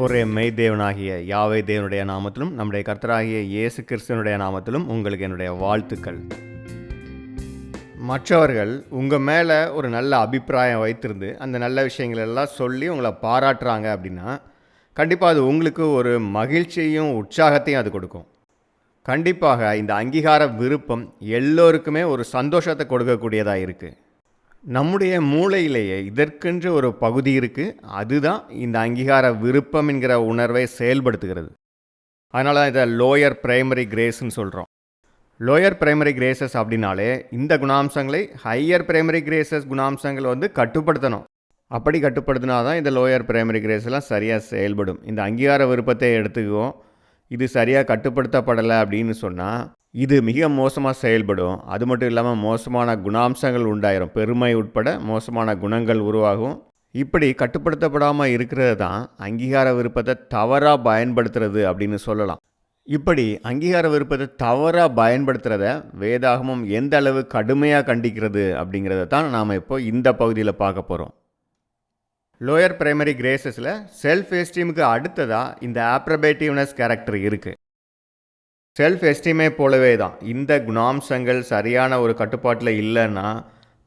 ஒரே மெய்தேவனாகிய யாவே தேவனுடைய நாமத்திலும் நம்முடைய கர்த்தராகிய இயேசு கிறிஸ்துவனுடைய நாமத்திலும் உங்களுக்கு என்னுடைய வாழ்த்துக்கள். மற்றவர்கள் உங்கள் மேலே ஒரு நல்ல அபிப்பிராயம் வைத்திருந்து அந்த நல்ல விஷயங்கள் எல்லாம் சொல்லி உங்களை பாராட்டுறாங்க அப்படின்னா கண்டிப்பாக அது உங்களுக்கு ஒரு மகிழ்ச்சியையும் உற்சாகத்தையும் அது கொடுக்கும். கண்டிப்பாக இந்த அங்கீகார விருப்பம் எல்லோருக்குமே ஒரு சந்தோஷத்தை கொடுக்கக்கூடியதாக இருக்குது. நம்முடைய மூளையிலேயே இதற்கென்று ஒரு பகுதி இருக்குது. அதுதான் இந்த அங்கீகார விருப்பம் என்கிற உணர்வை செயல்படுத்துகிறது. அதனால தான் இதை லோயர் பிரைமரி கிரேஸ்ன்னு சொல்கிறோம். லோயர் பிரைமரி கிரேசஸ் அப்படின்னாலே இந்த குணாம்சங்களை ஹையர் பிரைமரி கிரேசஸ் குணாம்சங்கள் கட்டுப்படுத்தணும். அப்படி கட்டுப்படுத்தினா தான் இந்த லோயர் பிரைமரி கிரேஸ்லாம் சரியாக செயல்படும். இந்த அங்கீகார விருப்பத்தை எடுத்துக்குவோம். இது சரியாக கட்டுப்படுத்தப்படலை அப்படின்னு சொன்னால் இது மிக மோசமாக செயல்படும். அது மட்டும் இல்லாமல் மோசமான குணாம்சங்கள் உண்டாயிரும். பெருமை உட்பட மோசமான குணங்கள் உருவாகும். இப்படி கட்டுப்படுத்தப்படாமல் இருக்கிறது தான் அங்கீகார விருப்பத்தை தவறாக பயன்படுத்துறது அப்படின்னு சொல்லலாம். இப்படி அங்கீகார விருப்பத்தை தவறாக பயன்படுத்துகிறத வேதாகமம் எந்த அளவு கடுமையாக கண்டிக்கிறது அப்படிங்கிறத தான் நாம் இப்போ இந்த பகுதியில் பார்க்க போகிறோம். லோயர் பிரைமரி கிரேசஸில் செல்ஃப் எஸ்டீமுக்கு அடுத்ததாக இந்த ஆப்ரபேட்டிவ்னஸ் கேரக்டர் இருக்குது. செல்ஃப் எஸ்டீமே போலவே தான் இந்த குணாம்சங்கள் சரியான ஒரு கட்டுப்பாட்டில் இல்லைன்னா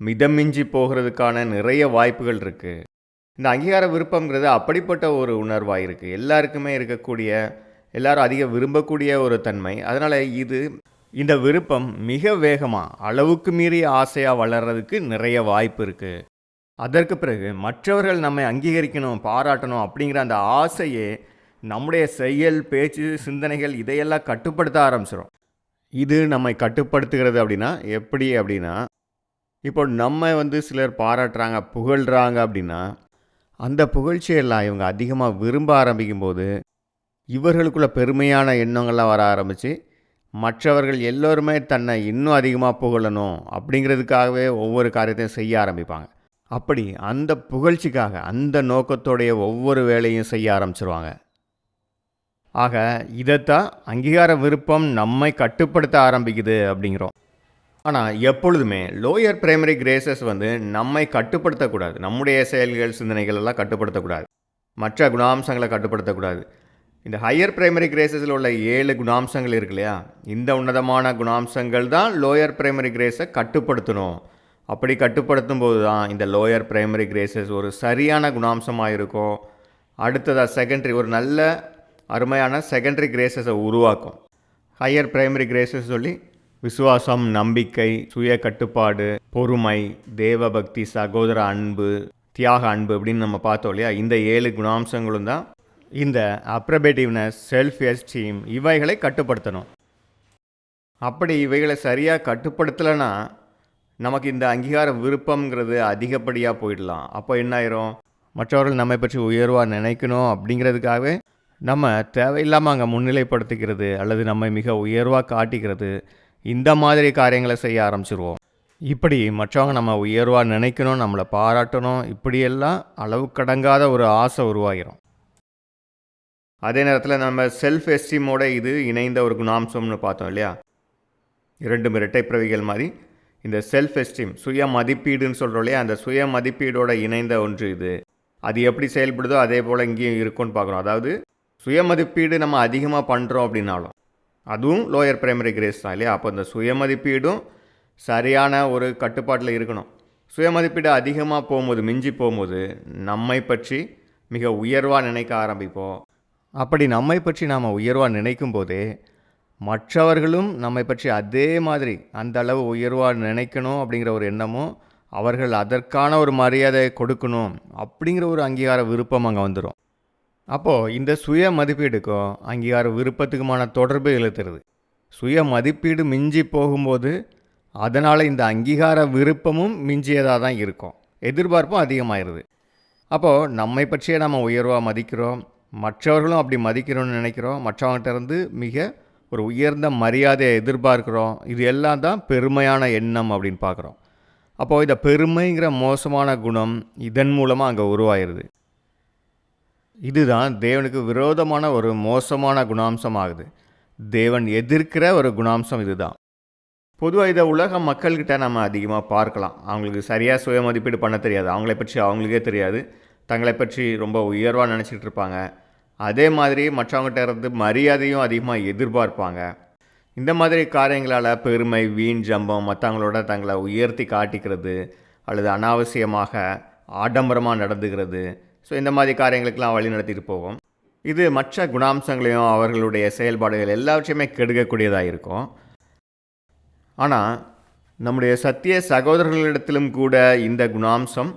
மிதமிஞ்சி போகிறதுக்கான நிறைய வாய்ப்புகள் இருக்குது. இந்த அங்கீகார விருப்பங்கிறது அப்படிப்பட்ட ஒரு உணர்வாக இருக்குது. எல்லாருக்குமே இருக்கக்கூடிய, எல்லாரும் அதிக விரும்பக்கூடிய ஒரு தன்மை. அதனால் இந்த விருப்பம் மிக வேகமாக அளவுக்கு மீறிய ஆசையாக வளர்கிறதுக்கு நிறைய வாய்ப்பு இருக்குது. அதற்கு பிறகு மற்றவர்கள் நம்மை அங்கீகரிக்கணும், பாராட்டணும் அப்படிங்கிற அந்த ஆசையே நம்முடைய செயல், பேச்சு, சிந்தனைகள் இதையெல்லாம் கட்டுப்படுத்த ஆரம்பிச்சிடும். இது நம்மை கட்டுப்படுத்துகிறது அப்படின்னா எப்படி அப்படின்னா, இப்போ நம்ம சிலர் பாராட்டுறாங்க, புகழ்கிறாங்க அப்படின்னா அந்த புகழ்ச்சியெல்லாம் இவங்க அதிகமாக விரும்ப ஆரம்பிக்கும்போது இவர்களுக்குள்ள பெருமையான எண்ணங்கள்லாம் வர ஆரம்பித்து மற்றவர்கள் எல்லோருமே தன்னை இன்னும் அதிகமாக புகழணும் அப்படிங்கிறதுக்காகவே ஒவ்வொரு காரியத்தையும் செய்ய ஆரம்பிப்பாங்க. அப்படி அந்த புகழ்ச்சிக்காக அந்த நோக்கத்தோடைய ஒவ்வொரு வேலையும் செய்ய ஆரம்பிச்சிருவாங்க. ஆக இதைத்தான் அங்கீகார விருப்பம் நம்மை கட்டுப்படுத்த ஆரம்பிக்குது அப்படிங்கிறோம். ஆனால் எப்பொழுதுமே லோயர் பிரைமரி கிரேசஸ் நம்மை கட்டுப்படுத்தக்கூடாது. நம்முடைய செயல்கள், சிந்தனைகள் எல்லாம் கட்டுப்படுத்தக்கூடாது. மற்ற குணாம்சங்களை கட்டுப்படுத்தக்கூடாது. இந்த ஹையர் பிரைமரி கிரேசஸில் உள்ள 7 குணாம்சங்கள் இருக்கு இல்லையா, இந்த உன்னதமான குணாம்சங்கள் தான் லோயர் பிரைமரி கிரேஸை கட்டுப்படுத்தணும். அப்படி கட்டுப்படுத்தும் போது தான் இந்த லோயர் பிரைமரி கிரேசஸ் ஒரு சரியான குணாம்சமாக இருக்கும். அடுத்ததாக செகண்டரி, ஒரு நல்ல அருமையான செகண்டரி கிரேசஸை உருவாக்கும். ஹையர் பிரைமரி கிரேசஸ் சொல்லி விசுவாசம், நம்பிக்கை, சுய கட்டுப்பாடு, பொறுமை, தேவபக்தி, சகோதர அன்பு, தியாக அன்பு அப்படின்னு நம்ம பார்த்தோம் இல்லையா. இந்த 7 குணாம்சங்களும் தான் இந்த அப்ரபேட்டிவ்னஸ், செல்ஃப் எஸ்டீம் இவைகளை கட்டுப்படுத்தணும். அப்படி இவைகளை சரியாக கட்டுப்படுத்தலைன்னா நமக்கு இந்த அங்கீகார விருப்பங்கிறது அதிகப்படியாக போயிடலாம். அப்போ என்ன ஆயிரும், மற்றவர்கள் நம்மை பற்றி உயர்வாக நினைக்கணும் அப்படிங்கிறதுக்காகவே நம்ம தேவையில்லாமல் அங்கே முன்னிலைப்படுத்திக்கிறது அல்லது நம்மை மிக உயர்வாக காட்டிக்கிறது, இந்த மாதிரி காரியங்களை செய்ய ஆரம்பிச்சிருவோம். இப்படி மற்றவங்க நம்ம உயர்வாக நினைக்கணும், நம்மளை பாராட்டணும், இப்படியெல்லாம் அளவு கடங்காத ஒரு ஆசை உருவாகிரும். அதே நேரத்தில் நம்ம செல்ஃப் எஸ்டீமோட இது இணைந்த ஒரு குணாம்சம்னு பார்த்தோம் இல்லையா. 2 இரட்டை பிறவிகள் மாதிரி இந்த செல்ஃப் எஸ்டீம், சுய மதிப்பீடுன்னு சொல்கிறோம் இல்லையா, அந்த சுய மதிப்பீடோட இணைந்த ஒன்று இது. அது எப்படி செயல்படுதோ அதே போல் இங்கேயும் இருக்கும்னு பார்க்குறோம். அதாவது சுய மதிப்பீடு நம்ம அதிகமாக பண்ணுறோம் அப்படின்னாலும் அதுவும் லோயர் பிரைமரி கிரேஸ் தான் இல்லையா. அப்போ இந்த சுய மதிப்பீடும் சரியான ஒரு கட்டுப்பாட்டில் இருக்கணும். சுய மதிப்பீடு அதிகமாக போகும்போது, மிஞ்சி போகும்போது நம்மை பற்றி மிக உயர்வாக நினைக்க ஆரம்பிப்போம். அப்படி நம்மை பற்றி நாம் உயர்வாக நினைக்கும் போதே மற்றவர்களும் நம்மை பற்றி அதே மாதிரி அந்த அளவு உயர்வாக நினைக்கணும் அப்படிங்கிற ஒரு எண்ணமும், அவர்கள் அதற்கான ஒரு மரியாதையை கொடுக்கணும் அப்படிங்கிற ஒரு அங்கீகார விருப்பம் அங்கே வந்துடும். அப்போது இந்த சுய மதிப்பீடுக்கும் அங்கீகார விருப்பத்துக்குமான தொடர்பு இழுத்துறது. சுய மதிப்பீடு மிஞ்சி போகும்போது அதனால் இந்த அங்கீகார விருப்பமும் மிஞ்சியதாக தான் இருக்கும், எதிர்பார்ப்பும் அதிகமாகிடுது. அப்போது நம்மை பற்றியே நம்ம உயர்வாக மதிக்கிறோம், மற்றவர்களும் அப்படி மதிக்கணும்னு நினைக்கிறோம், மற்றவங்ககிட்ட இருந்து மிக ஒரு உயர்ந்த மரியாதையை எதிர்பார்க்குறோம். இது எல்லாம் தான் பெருமையான எண்ணம் அப்படின்னு பார்க்குறோம். அப்போது இந்த பெருமைங்கிற மோசமான குணம் இதன் மூலமாக அங்கே உருவாயிருது. இதுதான் தேவனுக்கு விரோதமான ஒரு மோசமான குணாம்சம் ஆகுது. தேவன் எதிர்க்கிற ஒரு குணாம்சம் இதுதான். பொதுவாக இதை உலக மக்கள்கிட்ட நம்ம அதிகமாக பார்க்கலாம். அவங்களுக்கு சரியாக சுய மதிப்பீடு பண்ண தெரியாது. அவங்கள பற்றி அவங்களுக்கே தெரியாது. தங்களை பற்றி ரொம்ப உயர்வாக நினச்சிக்கிட்டு இருப்பாங்க. அதே மாதிரி மற்றவங்ககிட்ட இருந்து மரியாதையும் அதிகமாக எதிர்பார்ப்பாங்க. இந்த மாதிரி காரியங்களால் பெருமை, வீண் ஜம்பம், மற்றவங்களோட தங்களை உயர்த்தி காட்டிக்கிறது அல்லது அனாவசியமாக ஆடம்பரமாக நடந்துக்கிறது, ஸோ இந்த மாதிரி காரியங்களுக்கெல்லாம் வழி நடத்திட்டு போகும். இது மற்ற குணாம்சங்களையும் அவர்களுடைய செயல்பாடுகள் எல்லாவற்றையுமே கெடுக்கக்கூடியதாக இருக்கும். ஆனால் நம்முடைய சத்திய சகோதரர்களிடத்திலும் கூட இந்த குணாம்சம்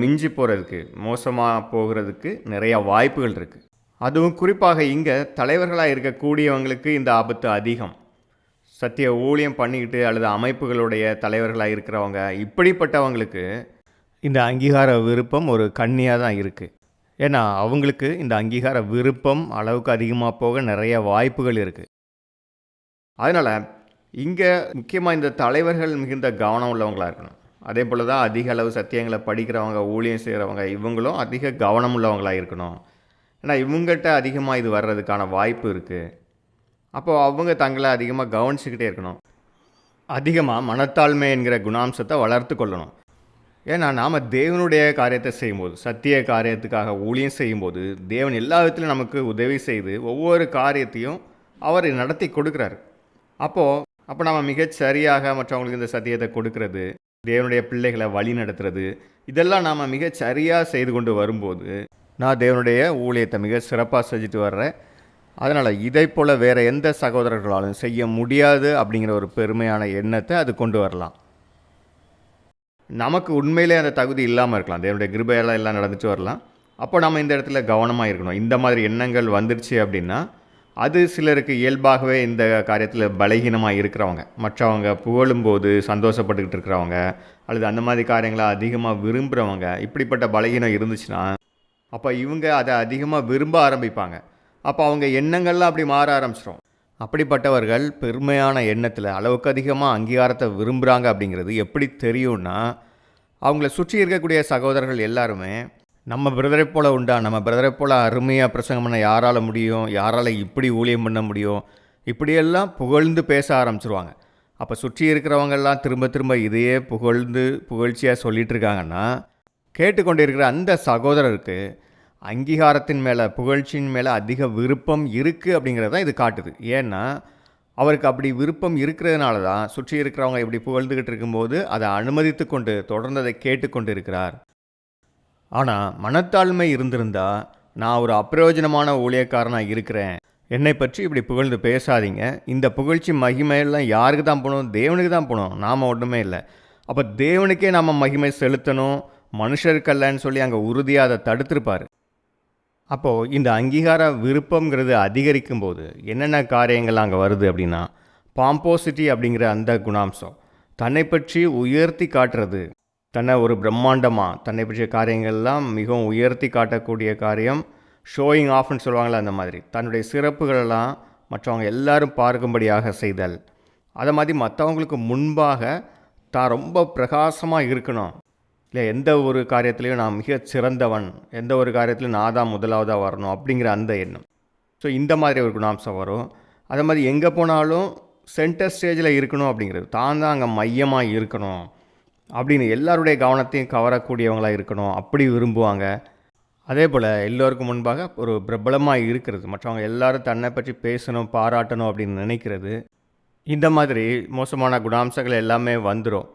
மிஞ்சி போகிறதுக்கு, மோசமாக போகிறதுக்கு நிறையா வாய்ப்புகள் இருக்குது. அதுவும் குறிப்பாக இங்கே தலைவர்களாக இருக்கக்கூடியவங்களுக்கு இந்த ஆபத்து அதிகம். சத்திய ஊழியம் பண்ணிக்கிட்டு அல்லது அமைப்புகளுடைய தலைவர்களாக இருக்கிறவங்க, இப்படிப்பட்டவங்களுக்கு இந்த அங்கீகார விருப்பம் ஒரு கண்ணியாக தான் இருக்குது. ஏன்னா அவங்களுக்கு இந்த அங்கீகார விருப்பம் அளவுக்கு அதிகமாக போக நிறைய வாய்ப்புகள் இருக்குது. அதனால் இங்கே முக்கியமாக இந்த தலைவர்கள் மிகுந்த கவனம் உள்ளவங்களாக இருக்கணும். அதே போல் தான் அதிக அளவு சத்தியங்களை படிக்கிறவங்க, ஊழியம் செய்கிறவங்க, இவங்களும் அதிக கவனம் உள்ளவங்களாக இருக்கணும். ஏன்னா இவங்ககிட்ட அதிகமாக இது வர்றதுக்கான வாய்ப்பு இருக்குது. அப்போது அவங்க தங்களை அதிகமாக கவனிச்சுக்கிட்டே இருக்கணும். அதிகமாக மனத்தாழ்மை என்கிற குணாம்சத்தை வளர்த்து கொள்ளணும். ஏன்னா நாம் தேவனுடைய காரியத்தை செய்யும்போது, சத்திய காரியத்துக்காக ஊழியம் செய்யும்போது, தேவன் எல்லா விதத்திலும் நமக்கு உதவி செய்து ஒவ்வொரு காரியத்தையும் அவர் நடத்தி கொடுக்குறாரு. அப்போ நம்ம மிகச்சரியாக மற்றவங்களுக்கு இந்த சத்தியத்தை கொடுக்கறது, தேவனுடைய பிள்ளைகளை வழி நடத்துறது, இதெல்லாம் நாம் மிகச்சரியாக செய்து கொண்டு வரும்போது, நான் தேவனுடைய ஊழியத்தை மிக சிறப்பாக செஞ்சுட்டு வர்றேன், அதனால் இதை போல் வேறு எந்த சகோதரர்களாலும் செய்ய முடியாது அப்படிங்கிற ஒரு பெருமையான எண்ணத்தை அது கொண்டு வரலாம். நமக்கு உண்மையிலே அந்த தகுதி இல்லாமல் இருக்கலாம், தேவனுடைய கிருபையெல்லாம் எல்லாம் நடந்துட்டு வரலாம். அப்போ நம்ம இந்த இடத்துல கவனமாக இருக்கணும். இந்த மாதிரி எண்ணங்கள் வந்துருச்சு அப்படின்னா அது சிலருக்கு இயல்பாகவே இந்த காரியத்தில் பலகீனமாக இருக்கிறவங்க, மற்றவங்க புகழும்போது சந்தோஷப்பட்டுக்கிட்டு இருக்கிறவங்க அல்லது அந்த மாதிரி காரியங்களை அதிகமாக விரும்புகிறவங்க, இப்படிப்பட்ட பலகீனம் இருந்துச்சுன்னா அப்போ இவங்க அதை அதிகமாக விரும்ப ஆரம்பிப்பாங்க. அப்போ அவங்க எண்ணங்கள்லாம் அப்படி மாற ஆரம்பிச்சிடும். அப்படிப்பட்டவர்கள் பெருமையான எண்ணத்தில் அளவுக்கு அதிகமாக அங்கீகாரத்தை விரும்புகிறாங்க அப்படிங்கிறது எப்படி தெரியும்னா, அவங்கள சுற்றி இருக்கக்கூடிய சகோதரர்கள் எல்லாருமே நம்ம பிரதரை போல் உண்டா, நம்ம பிரதரை போல் அருமையாக பிரசங்கம் பண்ண யாரால் முடியும், யாரால் இப்படி ஊழியம் பண்ண முடியும், இப்படியெல்லாம் புகழ்ந்து பேச ஆரம்பிச்சிருவாங்க. அப்போ சுற்றி இருக்கிறவங்கெல்லாம் திரும்ப திரும்ப இதையே புகழ்ச்சியாக சொல்லிகிட்டு இருக்காங்கன்னா, கேட்டுக்கொண்டு இருக்கிற அந்த சகோதரருக்கு அங்கீகாரத்தின் மேலே, புகழ்ச்சியின் மேலே அதிக விருப்பம் இருக்குது அப்படிங்கிறது தான் இது காட்டுது. ஏன்னா அவருக்கு அப்படி விருப்பம் இருக்கிறதுனால தான் சுற்றி இருக்கிறவங்க இப்படி புகழ்ந்துக்கிட்டு இருக்கும்போது அதை அனுமதித்து கொண்டு தொடர்ந்து அதை கேட்டுக்கொண்டு இருக்கிறார். ஆனால் மனத்தாழ்மை இருந்திருந்தால், நான் ஒரு அப்பிரயோஜனமான ஊழியக்காரனாக இருக்கிறேன், என்னை பற்றி இப்படி புகழ்ந்து பேசாதீங்க, இந்த புகழ்ச்சி மகிமையெல்லாம் யாருக்கு தான் போகணும், தேவனுக்கு தான் போகணும், நாம் ஒன்றுமே இல்லை, அப்போ தேவனுக்கே நாம் மகிமை செலுத்தணும், மனுஷருக்கல்லன்னு சொல்லி அங்கே உறுதியாக அதை தடுத்திருப்பார். அப்போது இந்த அங்கீகார விருப்பங்கிறது அதிகரிக்கும் போது என்னென்ன காரியங்கள் அங்கே வருது அப்படின்னா, பாம்போசிட்டி அப்படிங்கிற அந்த குணாம்சம், தன்னை பற்றி உயர்த்தி காட்டுறது, தன்னை ஒரு பிரம்மாண்டமாக தன்னை பற்றிய காரியங்கள்லாம் மிகவும் உயர்த்தி காட்டக்கூடிய காரியம், ஷோயிங் ஆஃப்னு சொல்லுவாங்களே அந்த மாதிரி, தன்னுடைய சிறப்புகளெல்லாம் மற்றவங்க எல்லாரும் பார்க்கும்படியாக செய்தல், அதை மாதிரி மற்றவங்களுக்கு முன்பாக தான் ரொம்ப பிரகாசமாக இருக்கணும், இல்லை எந்த ஒரு காரியத்துலேயும் நான் மிக சிறந்தவன், எந்த ஒரு காரியத்துலையும் நான் தான் முதலாவதாக வரணும் அப்படிங்கிற அந்த எண்ணம். ஸோ இந்த மாதிரி ஒரு குணாம்சம் வரும். அதே மாதிரி எங்கே போனாலும் சென்டர் ஸ்டேஜில் இருக்கணும் அப்படிங்கிறது, தான் தான் அங்கே மையமாக இருக்கணும் அப்படின்னு எல்லாருடைய கவனத்தையும் கவரக்கூடியவங்களாக இருக்கணும் அப்படி விரும்புவாங்க. அதே போல் எல்லோருக்கும் முன்பாக ஒரு பிரபலமாக இருக்கிறது, மற்றவங்க எல்லோரும் தன்னை பற்றி பேசணும், பாராட்டணும் அப்படின்னு நினைக்கிறது, இந்த மாதிரி மோசமான குணாம்சங்கள் எல்லாமே வந்துடும்.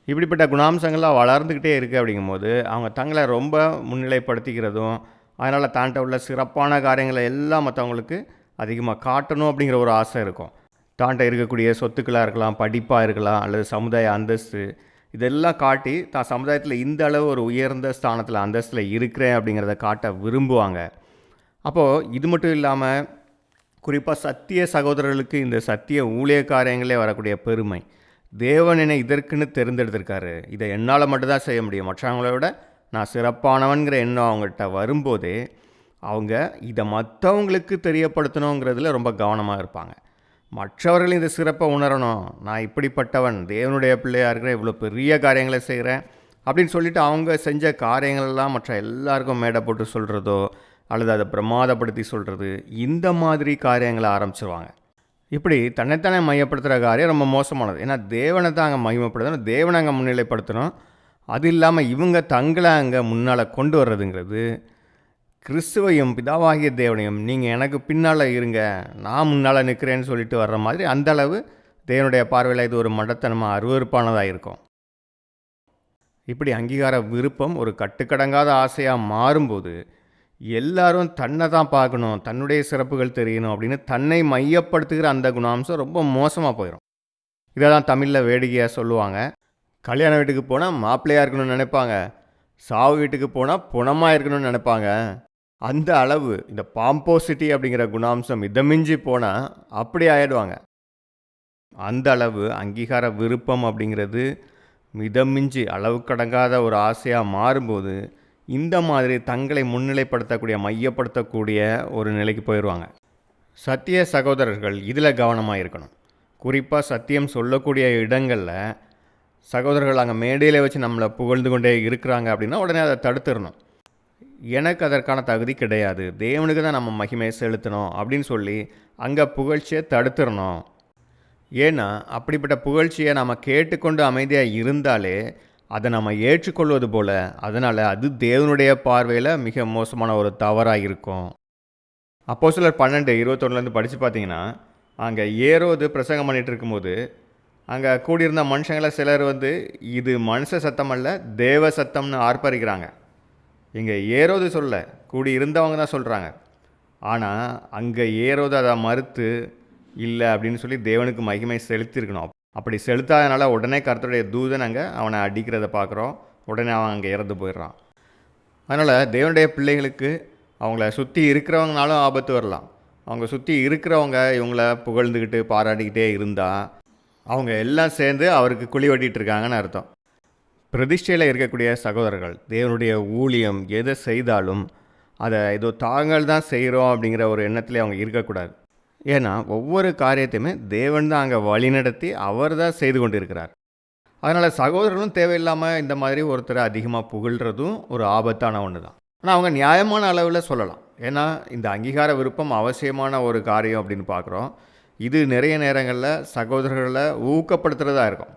இப்படிப்பட்ட குணாம்சங்கள்லாம் வளர்ந்துக்கிட்டே இருக்குது. அப்படிங்கும்போது அவங்க தங்களை ரொம்ப முன்னிலைப்படுத்திக்கிறதும், அதனால் தாண்ட உள்ள சிறப்பான காரியங்களை எல்லாம் மற்றவங்களுக்கு அதிகமாக காட்டணும் அப்படிங்கிற ஒரு ஆசை இருக்கும். தாண்ட இருக்கக்கூடிய சொத்துக்களாக இருக்கலாம், படிப்பாக இருக்கலாம், அல்லது சமுதாய அந்தஸ்து, இதெல்லாம் காட்டி தான் சமுதாயத்தில் இந்த அளவு ஒரு உயர்ந்த ஸ்தானத்தில் அந்தஸ்தில் இருக்கிறேன் அப்படிங்கிறத காட்ட விரும்புவாங்க. அப்போது இது மட்டும் இல்லாமல் குறிப்பாக சத்திய சகோதரர்களுக்கு இந்த சத்திய ஊழிய காரியங்களே வரக்கூடிய பெருமை, தேவன் என்னை இதற்குன்னு தேர்ந்தெடுத்திருக்காரு, இதை என்னால் மட்டும்தான் செய்ய முடியும், மற்றவங்கள விட நான் சிறப்பானவன்கிற எண்ணம் அவங்ககிட்ட வரும்போதே அவங்க இதை மற்றவங்களுக்கு தெரியப்படுத்தணுங்கிறதுல ரொம்ப கவனமாக இருப்பாங்க. மற்றவர்கள் இந்த சிறப்பை உணரணும், நான் இப்படிப்பட்டவன், தேவனுடைய பிள்ளையாக இருக்கிறேன், இவ்வளோ பெரிய காரியங்களை செய்கிறேன் அப்படின்னு சொல்லிவிட்டு அவங்க செஞ்ச காரியங்களெல்லாம் மற்ற எல்லாருக்கும் மேடை போட்டு சொல்கிறதோ அல்லது அதை பிரமாதப்படுத்தி சொல்கிறது, இந்த மாதிரி காரியங்களை ஆரம்பிச்சிருவாங்க. இப்படி தன்னைத்தானே மையப்படுத்துகிற காரியம் ரொம்ப மோசமானது. ஏன்னா தேவனை தான் அங்கே மகிமைப்படுத்தணும், தேவனை அங்கே முன்னிலைப்படுத்தணும். அது இல்லாமல் இவங்க தங்களை அங்கே முன்னால் கொண்டு வர்றதுங்கிறது கிறிஸ்துவையும் பிதாவாகிய தேவனையும் நீங்கள் எனக்கு பின்னால் இருங்க, நான் முன்னால் நிற்கிறேன்னு சொல்லிட்டு வர்ற மாதிரி அந்த அளவு தேவனுடைய பார்வையில் இது ஒரு மடத்தனமாக அருவருப்பானதாக இருக்கும். இப்படி அங்கீகார விருப்பம் ஒரு கட்டுக்கடங்காத ஆசையாக மாறும்போது எல்லாரும் தன்னை தான் பார்க்கணும், தன்னுடைய சிறப்புகள் தெரியணும் அப்படின்னு தன்னை மையப்படுத்துகிற அந்த குணாம்சம் ரொம்ப மோசமாக போயிடும். இதை தான் தமிழில் வேடிக்கையாக சொல்லுவாங்க. கல்யாண வீட்டுக்கு போனால் மாப்பிள்ளையாக இருக்கணும்னு நினைப்பாங்க, சாவு வீட்டுக்கு போனால் புணமாக இருக்கணும்னு நினைப்பாங்க. அந்த அளவு இந்த பாம்போசிட்டி அப்படிங்கிற குணாம்சம் மிதமிஞ்சி போனால் அப்படி ஆயிடுவாங்க. அந்த அளவு அங்கீகார விருப்பம் அப்படிங்கிறது மிதமிஞ்சி அளவு கடங்காத ஒரு ஆசையாக மாறும்போது இந்த மாதிரி தங்களை முன்னிலைப்படுத்தக்கூடிய மையப்படுத்தக்கூடிய ஒரு நிலைக்கு போயிடுவாங்க. சத்திய சகோதரர்கள் இதில் கவனமாக இருக்கணும். குறிப்பாக சத்தியம் சொல்லக்கூடிய இடங்களில் சகோதரர்கள் அங்கே மேடையில் வச்சு நம்மளை புகழ்ந்து கொண்டே இருக்கிறாங்க அப்படின்னா உடனே அதை தடுத்துடணும். எனக்கு அதற்கான தகுதி கிடையாது, தேவனுக்கு தான் நம்ம மகிமையை செலுத்தணும் அப்படின்னு சொல்லி அங்கே புகழ்ச்சியை தடுத்துடணும். ஏன்னா அப்படிப்பட்ட புகழ்ச்சியை நம்ம கேட்டுக்கொண்டு அமைதியாக இருந்தாலே அதை நம்ம ஏற்றுக்கொள்வது போல், அதனால் அது தேவனுடைய பார்வையில் மிக மோசமான ஒரு தவறாக இருக்கும். அப்போஸ்தலர் 12:21 படித்து பார்த்தீங்கன்னா, அங்கே ஏரோது பிரசங்கம் பண்ணிகிட்டு இருக்கும்போது அங்கே கூடியிருந்த மனுஷங்களை சிலர் இது மனுஷ சத்தம் அல்ல தேவ சத்தம்னு ஆர்ப்பரிக்கிறாங்க. இங்கே ஏரோது சொல்ல, கூடி இருந்தவங்க தான் சொல்கிறாங்க. ஆனால் அங்கே ஏரோது அதை மறுத்து இல்லை அப்படின்னு சொல்லி தேவனுக்கு மகிமை செலுத்தியிருக்கணும். அப்படி செலுத்தாதனால உடனே கர்த்தருடைய தூதன் அங்கே அவனை அடிக்கிறத பார்க்குறோம். உடனே அவன் அங்கே இறந்து போயிடுறான். அதனால் தேவனுடைய பிள்ளைகளுக்கு அவங்கள சுற்றி இருக்கிறவங்கனாலும் ஆபத்து வரலாம். அவங்க சுற்றி இருக்கிறவங்க இவங்கள புகழ்ந்துக்கிட்டு பாராட்டிக்கிட்டே இருந்தால் அவங்க எல்லாம் சேர்ந்து அவருக்கு குழி வெட்டிகிட்டு இருக்காங்கன்னு அர்த்தம். பிரதிஷ்டையில் இருக்கக்கூடிய சகோதரர்கள் தேவனுடைய ஊழியம் எதை செய்தாலும் அதை ஏதோ தாங்கள் தான் செய்கிறோம் அப்படிங்கிற ஒரு எண்ணத்திலே அவங்க இருக்கக்கூடாது. ஏன்னா ஒவ்வொரு காரியத்தையுமே தேவன் தான் அங்கே வழிநடத்தி அவர் தான் செய்து கொண்டு இருக்கிறார். அதனால் சகோதரர்களும் தேவையில்லாமல் இந்த மாதிரி ஒருத்தரை அதிகமாக புகழ்கிறதும் ஒரு ஆபத்தான ஒன்று தான். ஆனால் அவங்க நியாயமான அளவில் சொல்லலாம். ஏன்னா இந்த அங்கீகார விருப்பம் அவசியமான ஒரு காரியம் அப்படின்னு பார்க்குறோம். இது நிறைய நேரங்களில் சகோதரர்களை ஊக்கப்படுத்துகிறதா இருக்கும்.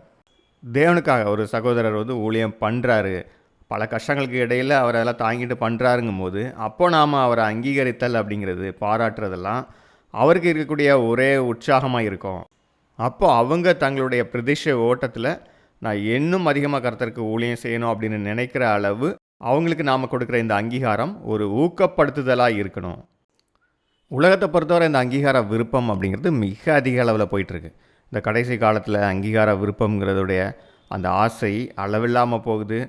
தேவனுக்காக ஒரு சகோதரர் ஊழியம் பண்ணுறாரு, பல கஷ்டங்களுக்கு இடையில் அவர் அதெல்லாம் தாங்கிட்டு பண்ணுறாருங்கும் போது அப்போ நாம் அவரை அங்கீகரித்தல் அப்படிங்கிறது பாராட்டுறதெல்லாம் அவருக்கு இருக்கக்கூடிய ஒரே உற்சாகமாக இருக்கும். அப்போ அவங்க தங்களுடைய பிரதிஷ்டை ஓட்டத்தில் நான் இன்னும் அதிகமாக கர்த்தருக்கு ஊழியம் செய்யணும் அப்படின்னு நினைக்கிற அளவு அவங்களுக்கு நாம் கொடுக்குற இந்த அங்கீகாரம் ஒரு ஊக்கப்படுத்துதலாக இருக்கணும். உலகத்தை பொறுத்தவரை இந்த அங்கீகார விருப்பம் அப்படிங்கிறது மிக அதிக அளவில் போயிட்டுருக்கு. இந்த கடைசி காலத்தில் அங்கீகார விருப்பங்கிறதுடைய அந்த ஆசை அளவில்லாமல் போகுது.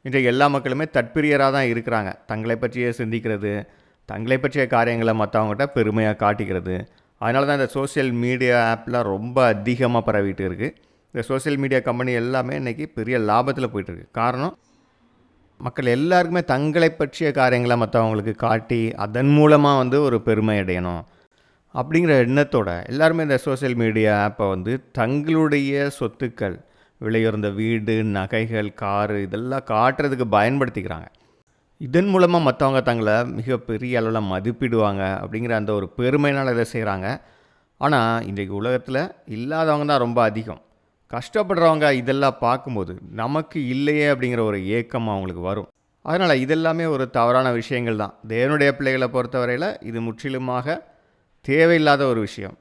இன்றைக்கு எல்லா மக்களுமே தற்பிரியராக தான் இருக்கிறாங்க. தங்களை பற்றியே சிந்திக்கிறது, தங்களை பற்றிய காரியங்களை மற்றவங்ககிட்ட பெருமையாக காட்டிக்கிறது. அதனால தான் இந்த சோசியல் மீடியா ஆப்லாம் ரொம்ப அதிகமாக பரவிட்டு இருக்குது. இந்த சோசியல் மீடியா கம்பெனி எல்லாமே இன்றைக்கி பெரிய லாபத்தில் போயிட்டுருக்கு. காரணம், மக்கள் எல்லாருக்குமே தங்களை பற்றிய காரியங்களை மற்றவங்களுக்கு காட்டி அதன் மூலமாக ஒரு பெருமை அடையணும் அப்படிங்கிற எண்ணத்தோட எல்லாருமே இந்த சோசியல் மீடியா ஆப்பை தங்களுடைய சொத்துக்கள், விலையுறந்த வீடு, நகைகள், காரு இதெல்லாம் காட்டுறதுக்கு பயன்படுத்திக்கிறாங்க. இதன் மூலமாக மற்றவங்க தங்களை மிகப்பெரிய அளவில் மதிப்பிடுவாங்க அப்படிங்கிற அந்த ஒரு பெருமையினால் இதை செய்கிறாங்க. ஆனால் இன்றைக்கு உலகத்தில் இல்லாதவங்க தான் ரொம்ப அதிகம். கஷ்டப்படுறவங்க இதெல்லாம் பார்க்கும்போது நமக்கு இல்லையே அப்படிங்கிற ஒரு ஏக்கம் அவங்களுக்கு வரும். அதனால் இதெல்லாமே ஒரு தவறான விஷயங்கள் தான். தேவனுடைய பிள்ளைகளை பொறுத்தவரையில் இது முற்றிலுமாக தேவையில்லாத ஒரு விஷயம்.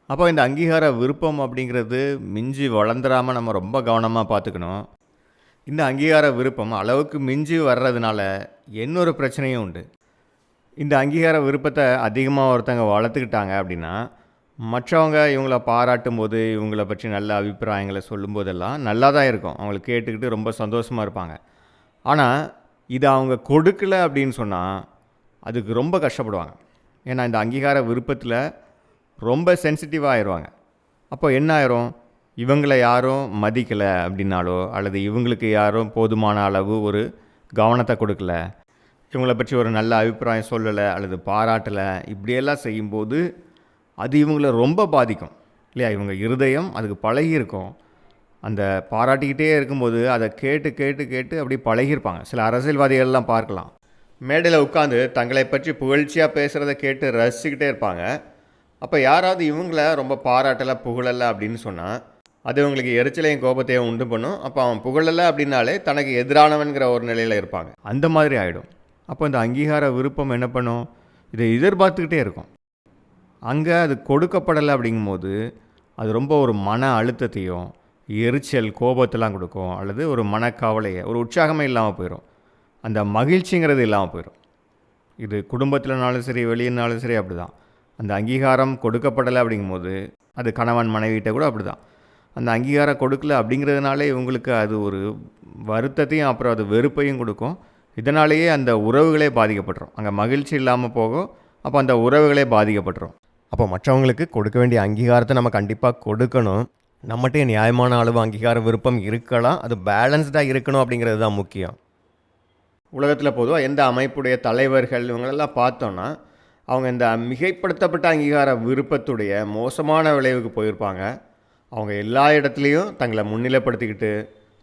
அப்போ இந்த அங்கீகார விருப்பம் அப்படிங்கிறது மிஞ்சி வளர்ந்துடாமல் நம்ம ரொம்ப கவனமாக பார்த்துக்கணும். இந்த அங்கீகார விருப்பம் அளவுக்கு மிஞ்சி வர்றதுனால இன்னொரு பிரச்சனையும் உண்டு. இந்த அங்கீகார விருப்பத்தை அதிகமாக ஒருத்தங்க வளர்த்துக்கிட்டாங்க அப்படின்னா மற்றவங்க இவங்கள பாராட்டும் போது, இவங்களை பற்றி நல்ல அபிப்பிராயங்களை சொல்லும்போதெல்லாம் நல்லா தான் இருக்கும். அவங்கள கேட்டுக்கிட்டு ரொம்ப சந்தோஷமாக இருப்பாங்க. ஆனால் இதை அவங்க கொடுக்கல அப்படின்னு சொன்னால் அதுக்கு ரொம்ப கஷ்டப்படுவாங்க. ஏன்னா இந்த அங்கீகார விருப்பத்தில் ரொம்ப சென்சிட்டிவாக ஆயிடுவாங்க. அப்போ என்ன ஆயிரும், இவங்களை யாரும் மதிக்கலை அப்படின்னாலோ அல்லது இவங்களுக்கு யாரும் போதுமான அளவு ஒரு கவனத்தை கொடுக்கல, இவங்களை பற்றி ஒரு நல்ல அபிப்பிராயம் சொல்லலை அல்லது பாராட்டலை, இப்படியெல்லாம் செய்யும்போது அது இவங்கள ரொம்ப பாதிக்கும் இல்லையா? இவங்க இருதயம் அதுக்கு பழகியிருக்கும். அந்த பாராட்டிக்கிட்டே இருக்கும்போது அதை கேட்டு கேட்டு கேட்டு அப்படி பழகியிருப்பாங்க. சில அரசியல்வாதிகள்லாம் பார்க்கலாம், மேடையில் உட்காந்து தங்களை பற்றி புகழ்ச்சியாக பேசுகிறத கேட்டு ரசிச்சுக்கிட்டே இருப்பாங்க. அப்போ யாராவது இவங்கள ரொம்ப பாராட்டலை, புகழலை அப்படின்னு சொன்னால் அது இவங்களுக்கு எரிச்சலையும் கோபத்தையும் உண்டு பண்ணும். அப்போ அவன் புகழலை அப்படின்னாலே தனக்கு எதிரானவன்கிற ஒரு நிலையில் இருப்பாங்க. அந்த மாதிரி ஆகிடும். அப்போ இந்த அங்கீகார விருப்பம் என்ன பண்ணும்? இதை எதிர்பார்த்துக்கிட்டே இருக்கும். அங்கே அது கொடுக்கப்படலை அப்படிங்கும்போது அது ரொம்ப ஒரு மன அழுத்தத்தையும் எரிச்சல் கோபத்தெல்லாம் கொடுக்கும், அல்லது ஒரு மனக்கவலையை, ஒரு உற்சாகமே இல்லாமல் போயிடும். அந்த மகிழ்ச்சிங்கிறது இல்லாமல் போயிடும். இது குடும்பத்திலனாலும் சரி, வெளியினாலும் சரி அப்படி தான். அந்த அங்கீகாரம் கொடுக்கப்படலை அப்படிங்கும்போது அது கணவன் மனைவிகிட்ட கூட அப்படி தான். அந்த அங்கீகாரம் கொடுக்கல அப்படிங்கிறதுனாலே இவங்களுக்கு அது ஒரு வருத்தத்தையும் அப்புறம் அது வெறுப்பையும் கொடுக்கும். இதனாலேயே அந்த உறவுகளே பாதிக்கப்பட்டுரும். அங்கே மகிழ்ச்சி இல்லாமல் போகும். அப்போ அந்த உறவுகளே பாதிக்கப்பட்டுரும். அப்போ மற்றவங்களுக்கு கொடுக்க வேண்டிய அங்கீகாரத்தை நம்ம கண்டிப்பாக கொடுக்கணும். நம்மகிட்ட நியாயமான அளவு அங்கீகார விருப்பம் இருக்கலாம், அது பேலன்ஸ்டாக இருக்கணும் அப்படிங்கிறது தான் முக்கியம். உலகத்தில் பொதுவாக எந்த அமைப்புடைய தலைவர்கள் இவங்களெல்லாம் பார்த்தோன்னா அவங்க இந்த மிகைப்படுத்தப்பட்ட அங்கீகார விருப்பத்துடைய மோசமான விளைவுக்கு போயிருப்பாங்க. அவங்க எல்லா இடத்துலையும் தங்களை முன்னிலைப்படுத்திக்கிட்டு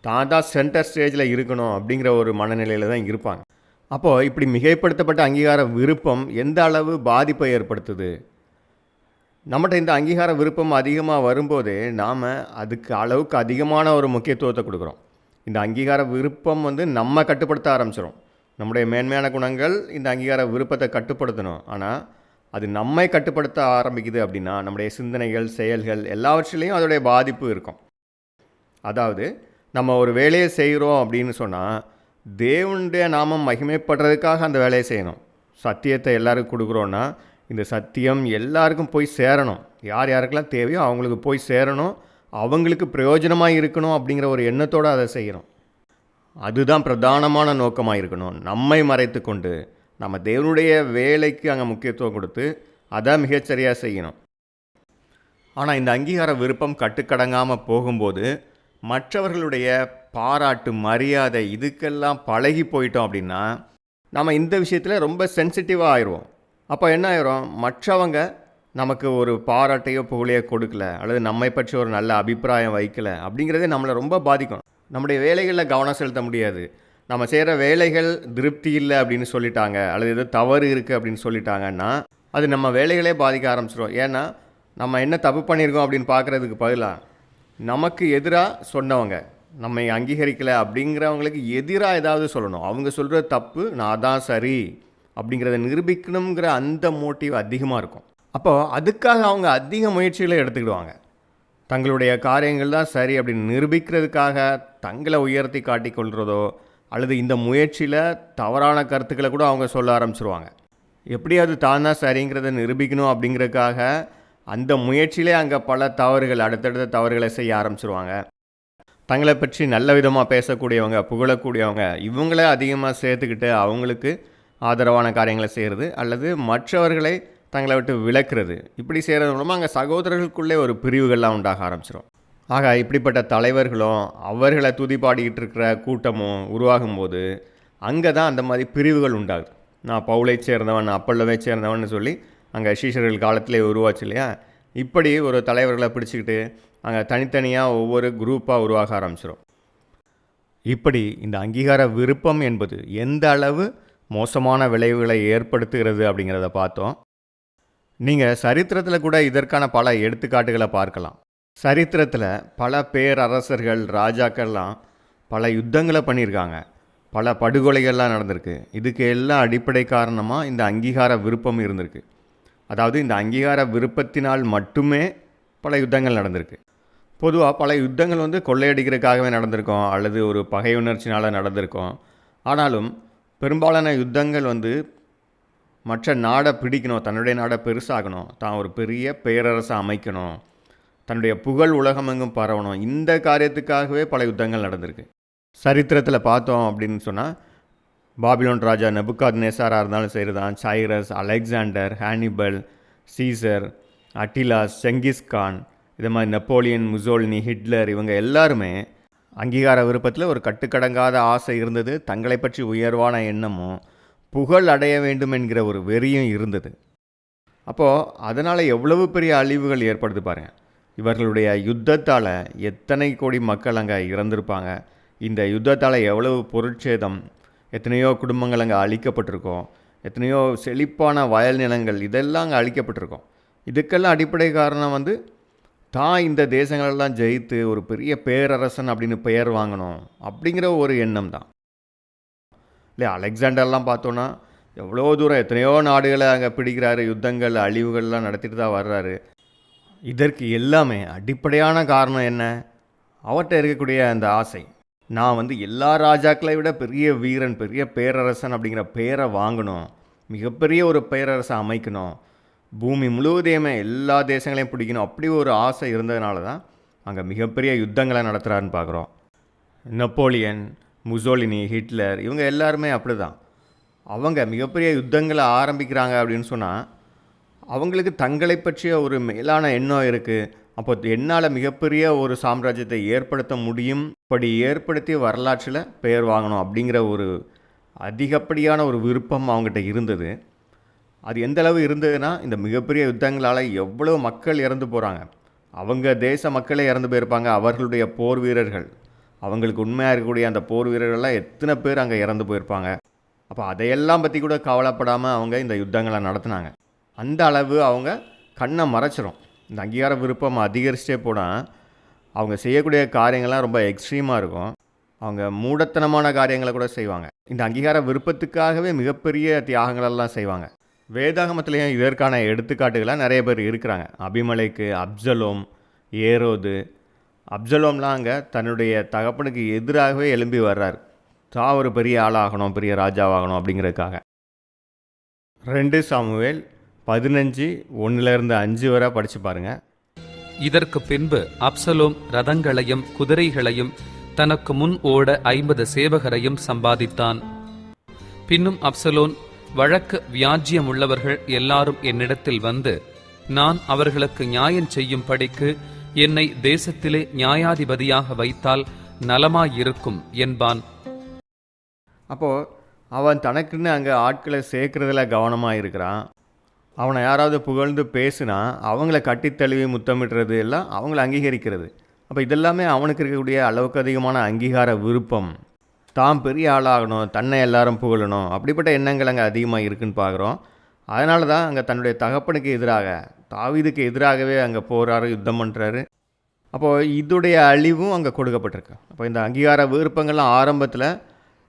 தான் தான் சென்டர் ஸ்டேஜில் இருக்கணும் அப்படிங்கிற ஒரு மனநிலையில் தான் இருப்பாங்க. அப்போது இப்படி மிகைப்படுத்தப்பட்ட அங்கீகார விருப்பம் எந்த அளவு பாதிப்பை ஏற்படுத்துது? நம்மகிட்ட இந்த அங்கீகார விருப்பம் அதிகமாக வரும்போதே நாம் அதுக்கு அளவுக்கு அதிகமான ஒரு முக்கியத்துவத்தை கொடுக்குறோம். இந்த அங்கீகார விருப்பம் நம்ம கட்டுப்படுத்த ஆரம்பிச்சிடும். நம்முடைய மேன்மையான குணங்கள் இந்த அங்கீகார விருப்பத்தை கட்டுப்படுத்தணும். ஆனால் அது நம்மை கட்டுப்படுத்த ஆரம்பிக்குது அப்படின்னா நம்முடைய சிந்தனைகள், செயல்கள் எல்லாவற்றிலையும் அதோடைய பாதிப்பு இருக்கும். அதாவது நம்ம ஒரு வேலையை செய்கிறோம் அப்படின்னு சொன்னால் தேவனுடைய நாமம் மகிமைப்படுறதுக்காக அந்த வேலையை செய்யணும். சத்தியத்தை எல்லாருக்கும் கொடுக்குறோன்னா இந்த சத்தியம் எல்லாருக்கும் போய் சேரணும். யார் யாருக்கெல்லாம் தேவையோ அவங்களுக்கு போய் சேரணும், அவங்களுக்கு பிரயோஜனமாக இருக்கணும் அப்படிங்கிற ஒரு எண்ணத்தோடு அதை செய்யணும். அதுதான் பிரதானமான நோக்கமாக இருக்கணும். நம்மை மறைத்து கொண்டு நம்ம தேவனுடைய வேலைக்கு அங்கே முக்கியத்துவம் கொடுத்து அதை மிகச்சரியாக செய்யணும். ஆனால் இந்த அங்கீகார விருப்பம் கட்டுக்கடங்காமல் போகும்போது மற்றவர்களுடைய பாராட்டு, மரியாதை இதுக்கெல்லாம் பழகி போயிட்டோம் அப்படின்னா நம்ம இந்த விஷயத்தில் ரொம்ப சென்சிட்டிவாக ஆயிடுவோம். அப்போ என்ன ஆயிரும்? மற்றவங்க நமக்கு ஒரு பாராட்டையோ புகழையோ கொடுக்கல, அல்லது நம்மை பற்றி ஒரு நல்ல அபிப்பிராயம் வைக்கலை அப்படிங்கிறதே நம்மளை ரொம்ப பாதிக்கும். நம்முடைய வேலைகளில் கவனம் செலுத்த முடியாது. நம்ம செய்கிற வேலைகள் திருப்தி இல்லை அப்படின்னு சொல்லிட்டாங்க, அல்லது ஏதோ தவறு இருக்குது அப்படின்னு சொல்லிட்டாங்கன்னா அது நம்ம வேலைகளே பாதிக்க ஆரம்பிச்சிடும். ஏன்னா நம்ம என்ன தப்பு பண்ணியிருக்கோம் அப்படின்னு பார்க்குறதுக்கு பதிலாக நமக்கு எதிராக சொன்னவங்க, நம்மை அங்கீகரிக்கலை அப்படிங்கிறவங்களுக்கு எதிராக ஏதாவது சொல்லணும். அவங்க சொல்கிற தப்பு, நான் தான் சரி அப்படிங்கிறத நிரூபிக்கணுங்கிற அந்த மோட்டிவ் அதிகமாக இருக்கும். அப்போது அதுக்காக அவங்க அதிக முயற்சிகளை எடுத்துக்கிடுவாங்க. தங்களுடைய காரியங்கள் தான் சரி அப்படின்னு நிரூபிக்கிறதுக்காக தங்களை உயர்த்தி காட்டிக்கொள்கிறதோ, அல்லது இந்த முயற்சியில் தவறான கருத்துக்களை கூட அவங்க சொல்ல ஆரம்பிச்சிருவாங்க. எப்படியாவது தான் தான் சரிங்கிறத நிரூபிக்கணும் அப்படிங்கிறதுக்காக அந்த முயற்சியிலே அங்கே பல தவறுகள், அடுத்தடுத்த தவறுகளை செய்ய ஆரம்பிச்சிருவாங்க. தங்களை பற்றி நல்ல விதமாக பேசக்கூடியவங்க, புகழக்கூடியவங்க இவங்களே அதிகமாக சேர்த்துக்கிட்டு அவங்களுக்கு ஆதரவான காரியங்களை செய்கிறது, அல்லது மற்றவர்களை தங்களை விட்டு விலக்கிறது. இப்படி செய்கிறது மூலமாக அங்கே சகோதரர்களுக்குள்ளே ஒரு பிரிவுகள்லாம் உண்டாக ஆரம்பிச்சிடும். ஆக இப்படிப்பட்ட தலைவர்களும் அவர்களை துதிப்பாடிக்கிட்டு இருக்கிற கூட்டமும் உருவாகும்போது அங்கே தான் அந்த மாதிரி பிரிவுகள் உண்டாகுது. நான் பவுலை சேர்ந்தவன், அப்பல்லவை சேர்ந்தவன் சொல்லி அங்கே சீஷர்கள் காலத்திலே உருவாச்சு இல்லையா? இப்படி ஒரு தலைவர்களை பிடிச்சிக்கிட்டு அங்கே தனித்தனியாக ஒவ்வொரு குரூப்பாக உருவாக ஆரம்பிச்சிடும். இப்படி இந்த அங்கீகார விருப்பம் என்பது எந்த அளவு மோசமான விளைவுகளை ஏற்படுத்துகிறது அப்படிங்கிறத பார்த்தோம். நீங்கள் சரித்திரத்தில் கூட இதற்கான பல எடுத்துக்காட்டுகளை பார்க்கலாம். சரித்திரத்தில் பல பேரரசர்கள், ராஜாக்கள்லாம் பல யுத்தங்களை பண்ணியிருக்காங்க, பல படுகொலைகள்லாம் நடந்திருக்கு. இதுக்கு எல்லாம் அடிப்படை காரணமாக இந்த அங்கீகார விருப்பம் இருந்திருக்கு. அதாவது இந்த அங்கீகார விருப்பத்தினால் மட்டுமே பல யுத்தங்கள் நடந்திருக்கு. பொதுவாக பல யுத்தங்கள் கொள்ளையடிக்கிறதுக்காகவே நடந்திருக்கும், அல்லது ஒரு பகை உணர்ச்சினால் நடந்திருக்கும். ஆனாலும் பெரும்பாலான யுத்தங்கள் மற்ற நாடை பிடிக்கணும், தன்னுடைய நாடை பெருசாகணும், தான் ஒரு பெரிய பேரரசை அமைக்கணும், தன்னுடைய புகழ் உலகமெங்கும் பரவணும், இந்த காரியத்துக்காகவே பல யுத்தங்கள் நடந்திருக்கு. சரித்திரத்தில் பார்த்தோம் அப்படின்னு சொன்னால் பாபிலோன் ராஜா நெபுகாத்நேசாராக இருந்தாலும் சரி தான், Cyrus, Alexander, Hannibal, Caesar, Attilas, Genghis Khan, இது மாதிரி நெப்போலியன், முசோலினி, ஹிட்லர் இவங்க எல்லாருமே அங்கீகார விருப்பத்தில் ஒரு கட்டுக்கடங்காத ஆசை இருந்தது. தங்களை பற்றி உயர்வான எண்ணமும் புகழ் அடைய வேண்டும் என்கிற ஒரு வெறியும் இருந்தது. அப்போது அதனால் எவ்வளவு பெரிய அழிவுகள் ஏற்படுது பாருங்கள். இவர்களுடைய யுத்தத்தால் எத்தனை கோடி மக்கள் அங்கே இறந்திருப்பாங்க. இந்த யுத்தத்தால் எவ்வளவு பொருட்சேதம், எத்தனையோ குடும்பங்கள் அங்கே அழிக்கப்பட்டிருக்கோம், எத்தனையோ செழிப்பான வயல் நிலங்கள் இதெல்லாம் அங்கே அழிக்கப்பட்டிருக்கோம். இதுக்கெல்லாம் அடிப்படை காரணம் தான் இந்த தேசங்களெல்லாம் ஜெயித்து ஒரு பெரிய பேரரசன் அப்படின்னு பெயர் வாங்கணும் அப்படிங்கிற ஒரு எண்ணம் தான். இல்லையா? அலெக்சாண்டர்லாம் பார்த்தோன்னா எவ்வளோ தூரம் எத்தனையோ நாடுகளை அங்கே பிடிக்கிறாரு, யுத்தங்கள் அழிவுகள்லாம் நடத்திட்டு தான் வர்றாரு. இதற்கு எல்லாமே அடிப்படையான காரணம் என்ன? அவர்கிட்ட இருக்கக்கூடிய அந்த ஆசை. நான் எல்லா ராஜாக்களை விட பெரிய வீரன், பெரிய பேரரசன் அப்படிங்கிற பேரை வாங்கணும், மிகப்பெரிய ஒரு பேரரசை அமைக்கணும், பூமி முழுவதையுமே எல்லா தேசங்களையும் பிடிக்கணும், அப்படி ஒரு ஆசை இருந்ததுனால தான் அங்கே மிகப்பெரிய யுத்தங்களை நடத்துகிறாருன்னு பார்க்குறோம். நெப்போலியன், முசோலினி, ஹிட்லர் இவங்க எல்லாருமே அப்படி தான். அவங்க மிகப்பெரிய யுத்தங்களை ஆரம்பிக்கிறாங்க அப்படின்னு சொன்னால் அவங்களுக்கு தங்களை பற்றிய ஒரு மேலான எண்ணம் இருக்குது. அப்போ என்னால் மிகப்பெரிய ஒரு சாம்ராஜ்யத்தை ஏற்படுத்த முடியும், அப்படி ஏற்படுத்தி வரலாற்றில் பெயர் வாங்கணும் அப்படிங்கிற ஒரு அதிகப்படியான ஒரு விருப்பம் அவங்ககிட்ட இருந்தது. அது எந்தளவு இருந்ததுன்னா, இந்த மிகப்பெரிய யுத்தங்களால் எவ்வளோ மக்கள் இறந்து போகிறாங்க, அவங்க தேச மக்களே இறந்து போயிருப்பாங்க. அவர்களுடைய போர் வீரர்கள், அவங்களுக்கு உண்மையாக இருக்கக்கூடிய அந்த போர் வீரர்கள்லாம் எத்தனை பேர் அங்கே இறந்து போயிருப்பாங்க. அப்போ அதையெல்லாம் பற்றி கூட கவலைப்படாமல் அவங்க இந்த யுத்தங்களை நடத்தினாங்க. அந்த அளவு அவங்க கண்ணை மறைச்சிரும். இந்த அங்கீகார விருப்பம் அதிகரிச்சிட்டே போனால் அவங்க செய்யக்கூடிய காரியங்கள்லாம் ரொம்ப எக்ஸ்ட்ரீமாக இருக்கும். அவங்க மூடத்தனமான காரியங்களை கூட செய்வாங்க. இந்த அங்கீகார விருப்பத்துக்காகவே மிகப்பெரிய தியாகங்களெல்லாம் செய்வாங்க. வேதாகமத்திலையும் இதற்கான எடுத்துக்காட்டுகளாக நிறைய பேர் இருக்கிறாங்க. அபிமலைக்கு, அப்சலோம், ஏரோது. அப்சலோம்லாம் அங்கே தன்னுடைய தகப்பனுக்கு எதிராகவே எழும்பி வர்றார். தான் ஒரு பெரிய ஆளாகணும், பெரிய ராஜாவாகணும் அப்படிங்கிறதுக்காக. 2 சாமுவேல் 15:1-5 வரை படித்து பாருங்கள். இதற்கு பின்பு அப்சலோம் ரதங்களையும் குதிரைகளையும் தனக்கு முன் ஓட 50 சேவகரையும் சம்பாதித்தான். பின்னும் அப்சலோன், வழக்கு வியாஜ்யமுள்ளவர்கள் எல்லாரும் என்னிடத்தில் வந்து, நான் அவர்களுக்கு நியாயம் செய்யும்படிக்கு என்னை தேசத்திலே நியாயாதிபதியாக வைத்தால் நலமாயிருக்கும் என்பான். அப்போது அவன் தனக்குன்னு அங்கே ஆட்களை சேர்க்குறதுல கவனமாக இருக்கிறான். அவனை யாராவது புகழ்ந்து பேசுனா அவங்கள கட்டித்தழுவி முத்தமிடுறது எல்லாம் அவங்கள அங்கீகரிக்கிறது. அப்போ இதெல்லாமே அவனுக்கு இருக்கக்கூடிய அளவுக்கு அதிகமான அங்கீகார விருப்பம். தான் பெரிய ஆளாகணும், தன்னை எல்லாரும் புகழணும், அப்படிப்பட்ட எண்ணங்கள் அங்கே அதிகமாக இருக்குன்னு பார்க்குறோம். அதனால தான் அங்கே தன்னுடைய தகப்பனுக்கு எதிராக, தாவீதுக்கு எதிராகவே அங்கே போகிறாரு, யுத்தம் பண்ணுறாரு. அப்போது இதுடைய அழிவும் அங்கே கொடுக்கப்பட்டிருக்கு. அப்போ இந்த அங்கீகார விருப்பங்கள்லாம் ஆரம்பத்தில்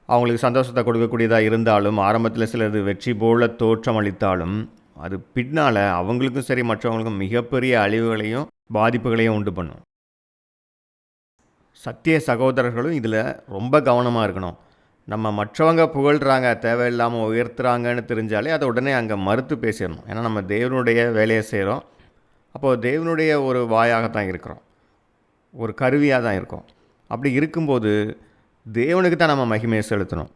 அவங்களுக்கு சந்தோஷத்தை கொடுக்கக்கூடியதாக இருந்தாலும், ஆரம்பத்தில் சிலது வெற்றி போல தோற்றம் அளித்தாலும், அது பின்னால் அவங்களுக்கும் சரி மற்றவங்களுக்கும் மிகப்பெரிய அழிவுகளையும் பாதிப்புகளையும் உண்டு பண்ணும். சத்திய சகோதரர்களும் இதில் ரொம்ப கவனமாக இருக்கணும். நம்ம மற்றவங்க புகழ்கிறாங்க, தேவையில்லாமல் உயர்த்துறாங்கன்னு தெரிஞ்சாலே அதை உடனே அங்கே மறுத்து பேசிடணும். ஏன்னா நம்ம தேவனுடைய வேலையை செய்கிறோம். அப்போது தேவனுடைய ஒரு வாயாகத்தான் இருக்கிறோம், ஒரு கருவியாக தான் இருக்கோம். அப்படி இருக்கும்போது தேவனுக்கு தான் நம்ம மகிமையை செலுத்தணும்.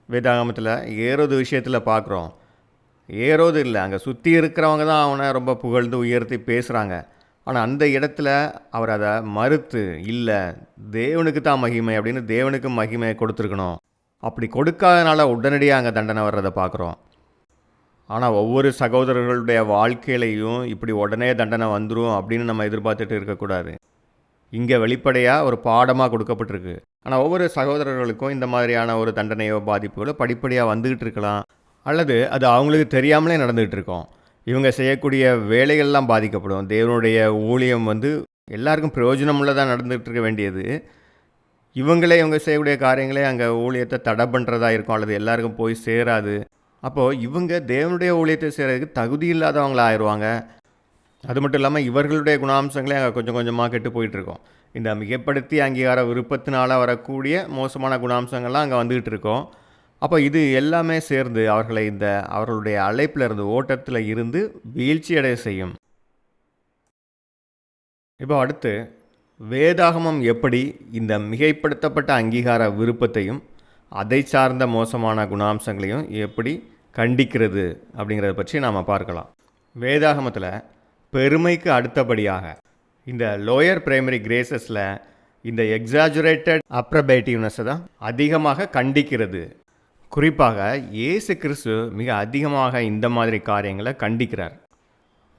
வேதாகமத்தில் ஏரோது விஷயத்தில் பார்க்குறோம். ஏரோது இல்லை, அங்கே சுற்றி இருக்கிறவங்க தான் அவனை ரொம்ப புகழ்ந்து உயர்த்தி பேசுகிறாங்க. ஆனால் அந்த இடத்துல அவர் அதை மறுத்து, இல்லை தேவனுக்கு தான் மகிமை அப்படின்னு தேவனுக்கு மகிமையை கொடுத்துருக்கணும். அப்படி கொடுக்காதனால உடனடியாக அங்கே தண்டனை வர்றதை பார்க்குறோம். ஆனால் ஒவ்வொரு சகோதரர்களுடைய வாழ்க்கையிலையும் இப்படி உடனே தண்டனை வந்துடும் அப்படின்னு நம்ம எதிர்பார்த்துட்டு இருக்கக்கூடாது. இங்கே வெளிப்படையாக ஒரு பாடமாக கொடுக்கப்பட்டிருக்கு. ஆனால் ஒவ்வொரு சகோதரர்களுக்கும் இந்த மாதிரியான ஒரு தண்டனையோ பாதிப்புகளோ படிப்படியாக வந்துக்கிட்டு இருக்கலாம், அல்லது அது அவங்களுக்கு தெரியாமலே நடந்துகிட்டு இருக்கோம். இவங்க செய்யக்கூடிய வேலைகள்லாம் பாதிக்கப்படும். தேவனுடைய ஊழியம் எல்லாருக்கும் பிரயோஜனம் உள்ளதாக நடந்துகிட்டு இருக்க வேண்டியது, இவங்க செய்யக்கூடிய காரியங்களே அங்கே ஊழியத்தை தடை பண்ணுறதா இருக்கும், அல்லது எல்லாருக்கும் போய் சேராது. அப்போது இவங்க தேவனுடைய ஊழியத்தை செய்கிறதுக்கு தகுதி இல்லாதவங்களா ஆயிடுவாங்க. அது மட்டும் இல்லாமல் இவர்களுடைய குணாம்சங்களே அங்கே கொஞ்சம் கொஞ்சமாக கெட்டு போயிட்டுருக்கோம். இந்த மிகப்படுத்தி அங்கீகார விருப்பத்தினால் வரக்கூடிய மோசமான குணாம்சங்கள்லாம் அங்கே வந்துக்கிட்டு இருக்கோம். அப்போ இது எல்லாமே சேர்ந்து அவர்களை அவர்களுடைய அழைப்பில் இருந்து, ஓட்டத்தில் இருந்து வீழ்ச்சி அடைய செய்யும். இப்போ அடுத்து வேதாகமம் எப்படி இந்த மிகைப்படுத்தப்பட்ட அங்கீகார விருப்பத்தையும் அதை சார்ந்த மோசமான குணாம்சங்களையும் எப்படி கண்டிக்கிறது அப்படிங்கிறத பற்றி நாம் பார்க்கலாம். வேதாகமத்தில் பெருமைக்கு அடுத்தபடியாக இந்த லோயர் பிரைமரி கிரேசஸில் இந்த எக்ஸாஜுரேட்டட் அப்ரபேட்டிவ்னஸை தான் அதிகமாக கண்டிக்கிறது. குறிப்பாக இயேசு கிறிஸ்து மிக அதிகமாக இந்த மாதிரி காரியங்களை கண்டிக்கிறார்.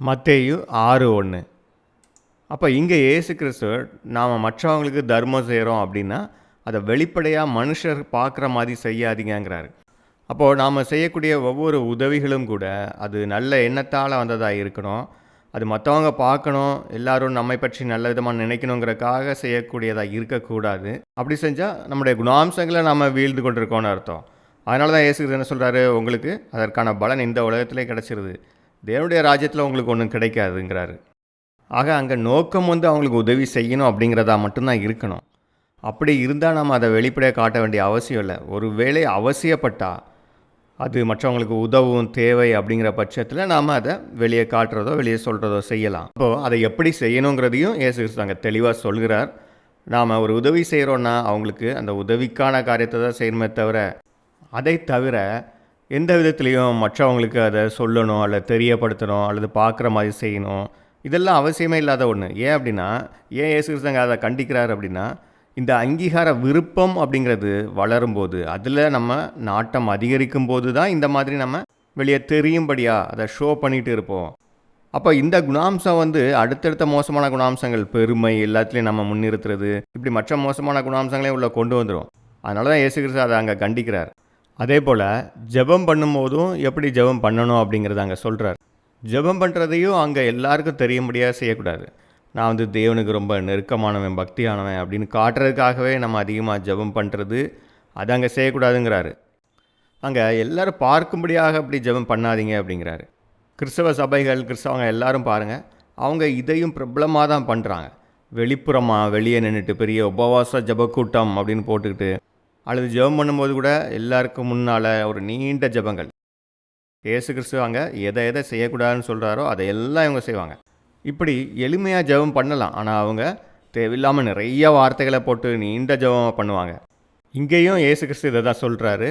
மத்தேயு 6:1. அப்போ இங்கே இயேசு கிறிஸ்து நாம் மற்றவங்களுக்கு தர்மம் செய்கிறோம் அப்படின்னா அதை வெளிப்படையாக மனுஷர் பார்க்குற மாதிரி செய்யாதீங்கிறாரு. அப்போது நாம் செய்யக்கூடிய ஒவ்வொரு உதவிகளும் கூட அது நல்ல எண்ணத்தால் வந்ததாக இருக்கணும். அது மற்றவங்க பார்க்கணும், எல்லாரும் நம்மை பற்றி நல்ல விதமாக நினைக்கணுங்கிறதுக்காக செய்யக்கூடியதாக இருக்கக்கூடாது. அப்படி செஞ்சால் நம்முடைய குணாம்சங்களை நாம் வீழ்ந்து கொண்டிருக்கோன்னு அர்த்தம். அதனால தான் இயேசு கிறிஸ்து என்ன சொல்கிறாரு, உங்களுக்கு அதற்கான பலன் இந்த உலகத்திலே கிடச்சிருது, தேவனுடைய ராஜ்யத்தில் உங்களுக்கு ஒன்றும் கிடைக்காதுங்கிறாரு. ஆக அங்கே நோக்கம் வந்து அவங்களுக்கு உதவி செய்யணும் அப்படிங்கிறதா மட்டும்தான் இருக்கணும். அப்படி இருந்தால் நம்ம அதை வெளிப்படையாக காட்ட வேண்டிய அவசியம் இல்லை. ஒரு வேளை அவசியப்பட்டால் அது மற்றவங்களுக்கு உதவும் தேவை அப்படிங்கிற பட்சத்தில் நாம் அதை வெளியே காட்டுறதோ வெளியே சொல்கிறதோ செய்யலாம். அப்போது அதை எப்படி செய்யணுங்கிறதையும் இயேசு கிறிஸ்து அங்கே தெளிவாக சொல்கிறார். நாம் ஒரு உதவி செய்கிறோன்னா அவங்களுக்கு அந்த உதவிக்கான காரியத்தை தான் செய்யணுமே தவிர, அதை தவிர எந்த விதத்துலேயும் மற்றவங்களுக்கு அதை சொல்லணும் அல்லது தெரியப்படுத்தணும் அல்லது பார்க்குற மாதிரி செய்யணும், இதெல்லாம் அவசியமே இல்லாத ஒன்று. ஏன் அப்படின்னா, ஏன் இயேசு கிறிஸ்து அங்கே அதை கண்டிக்கிறார் அப்படின்னா, இந்த அங்கீகார விருப்பம் அப்படிங்கிறது வளரும்போது, அதில் நம்ம நாட்டம் அதிகரிக்கும் போது தான் இந்த மாதிரி நம்ம வெளியே தெரியும்படியாக அதை ஷோ பண்ணிகிட்டு இருப்போம். அப்போ இந்த குணாம்சம் வந்து அடுத்தடுத்த மோசமான குணாம்சங்கள், பெருமை, எல்லாத்துலேயும் நம்ம முன்னிறுத்துறது, இப்படி மற்ற மோசமான குணாம்சங்களையும் உள்ள கொண்டு வந்துடும். அதனால தான் இயேசு கிறிஸ்து அதை அங்கே கண்டிக்கிறார். அதே போல் ஜெபம் பண்ணும்போதும் எப்படி ஜெபம் பண்ணணும் அப்படிங்கிறத அங்கே சொல்கிறார். ஜெபம் பண்ணுறதையும் அங்கே எல்லாருக்கும் தெரியும்படியாக செய்யக்கூடாது. நான் வந்து தேவனுக்கு ரொம்ப நெருக்கமானவன், பக்தியானவன் அப்படின்னு காட்டுறதுக்காகவே நம்ம அதிகமாக ஜெபம் பண்ணுறது, அதை அங்கே செய்யக்கூடாதுங்கிறாரு. அங்கே எல்லோரும் பார்க்கும்படியாக அப்படி ஜெபம் பண்ணாதீங்க அப்படிங்கிறாரு. கிறிஸ்தவ சபைகள், கிறிஸ்தவங்க எல்லாரும் பாருங்கள், அவங்க இதையும் பிரபலமாக தான் பண்ணுறாங்க. வெளிப்புறமாக வெளியே நின்றுட்டு பெரிய உபவாச ஜெபக்கூட்டம் அப்படின்னு போட்டுக்கிட்டு, அல்லது ஜெபம் பண்ணும்போது கூட எல்லாருக்கும் முன்னால் ஒரு நீண்ட ஜெபங்கள். இயேசு கிறிஸ்து அங்கே எதை எதை செய்யக்கூடாதுன்னு சொல்கிறாரோ அதையெல்லாம் இவங்க செய்வாங்க. இப்படி எளிமையாக ஜெபம் பண்ணலாம், ஆனால் அவங்க தேவையில்லாமல் நிறைய வார்த்தைகளை போட்டு நீண்ட ஜெபம் பண்ணுவாங்க. இங்கேயும் இயேசு கிறிஸ்து இதை தான் சொல்கிறாரு,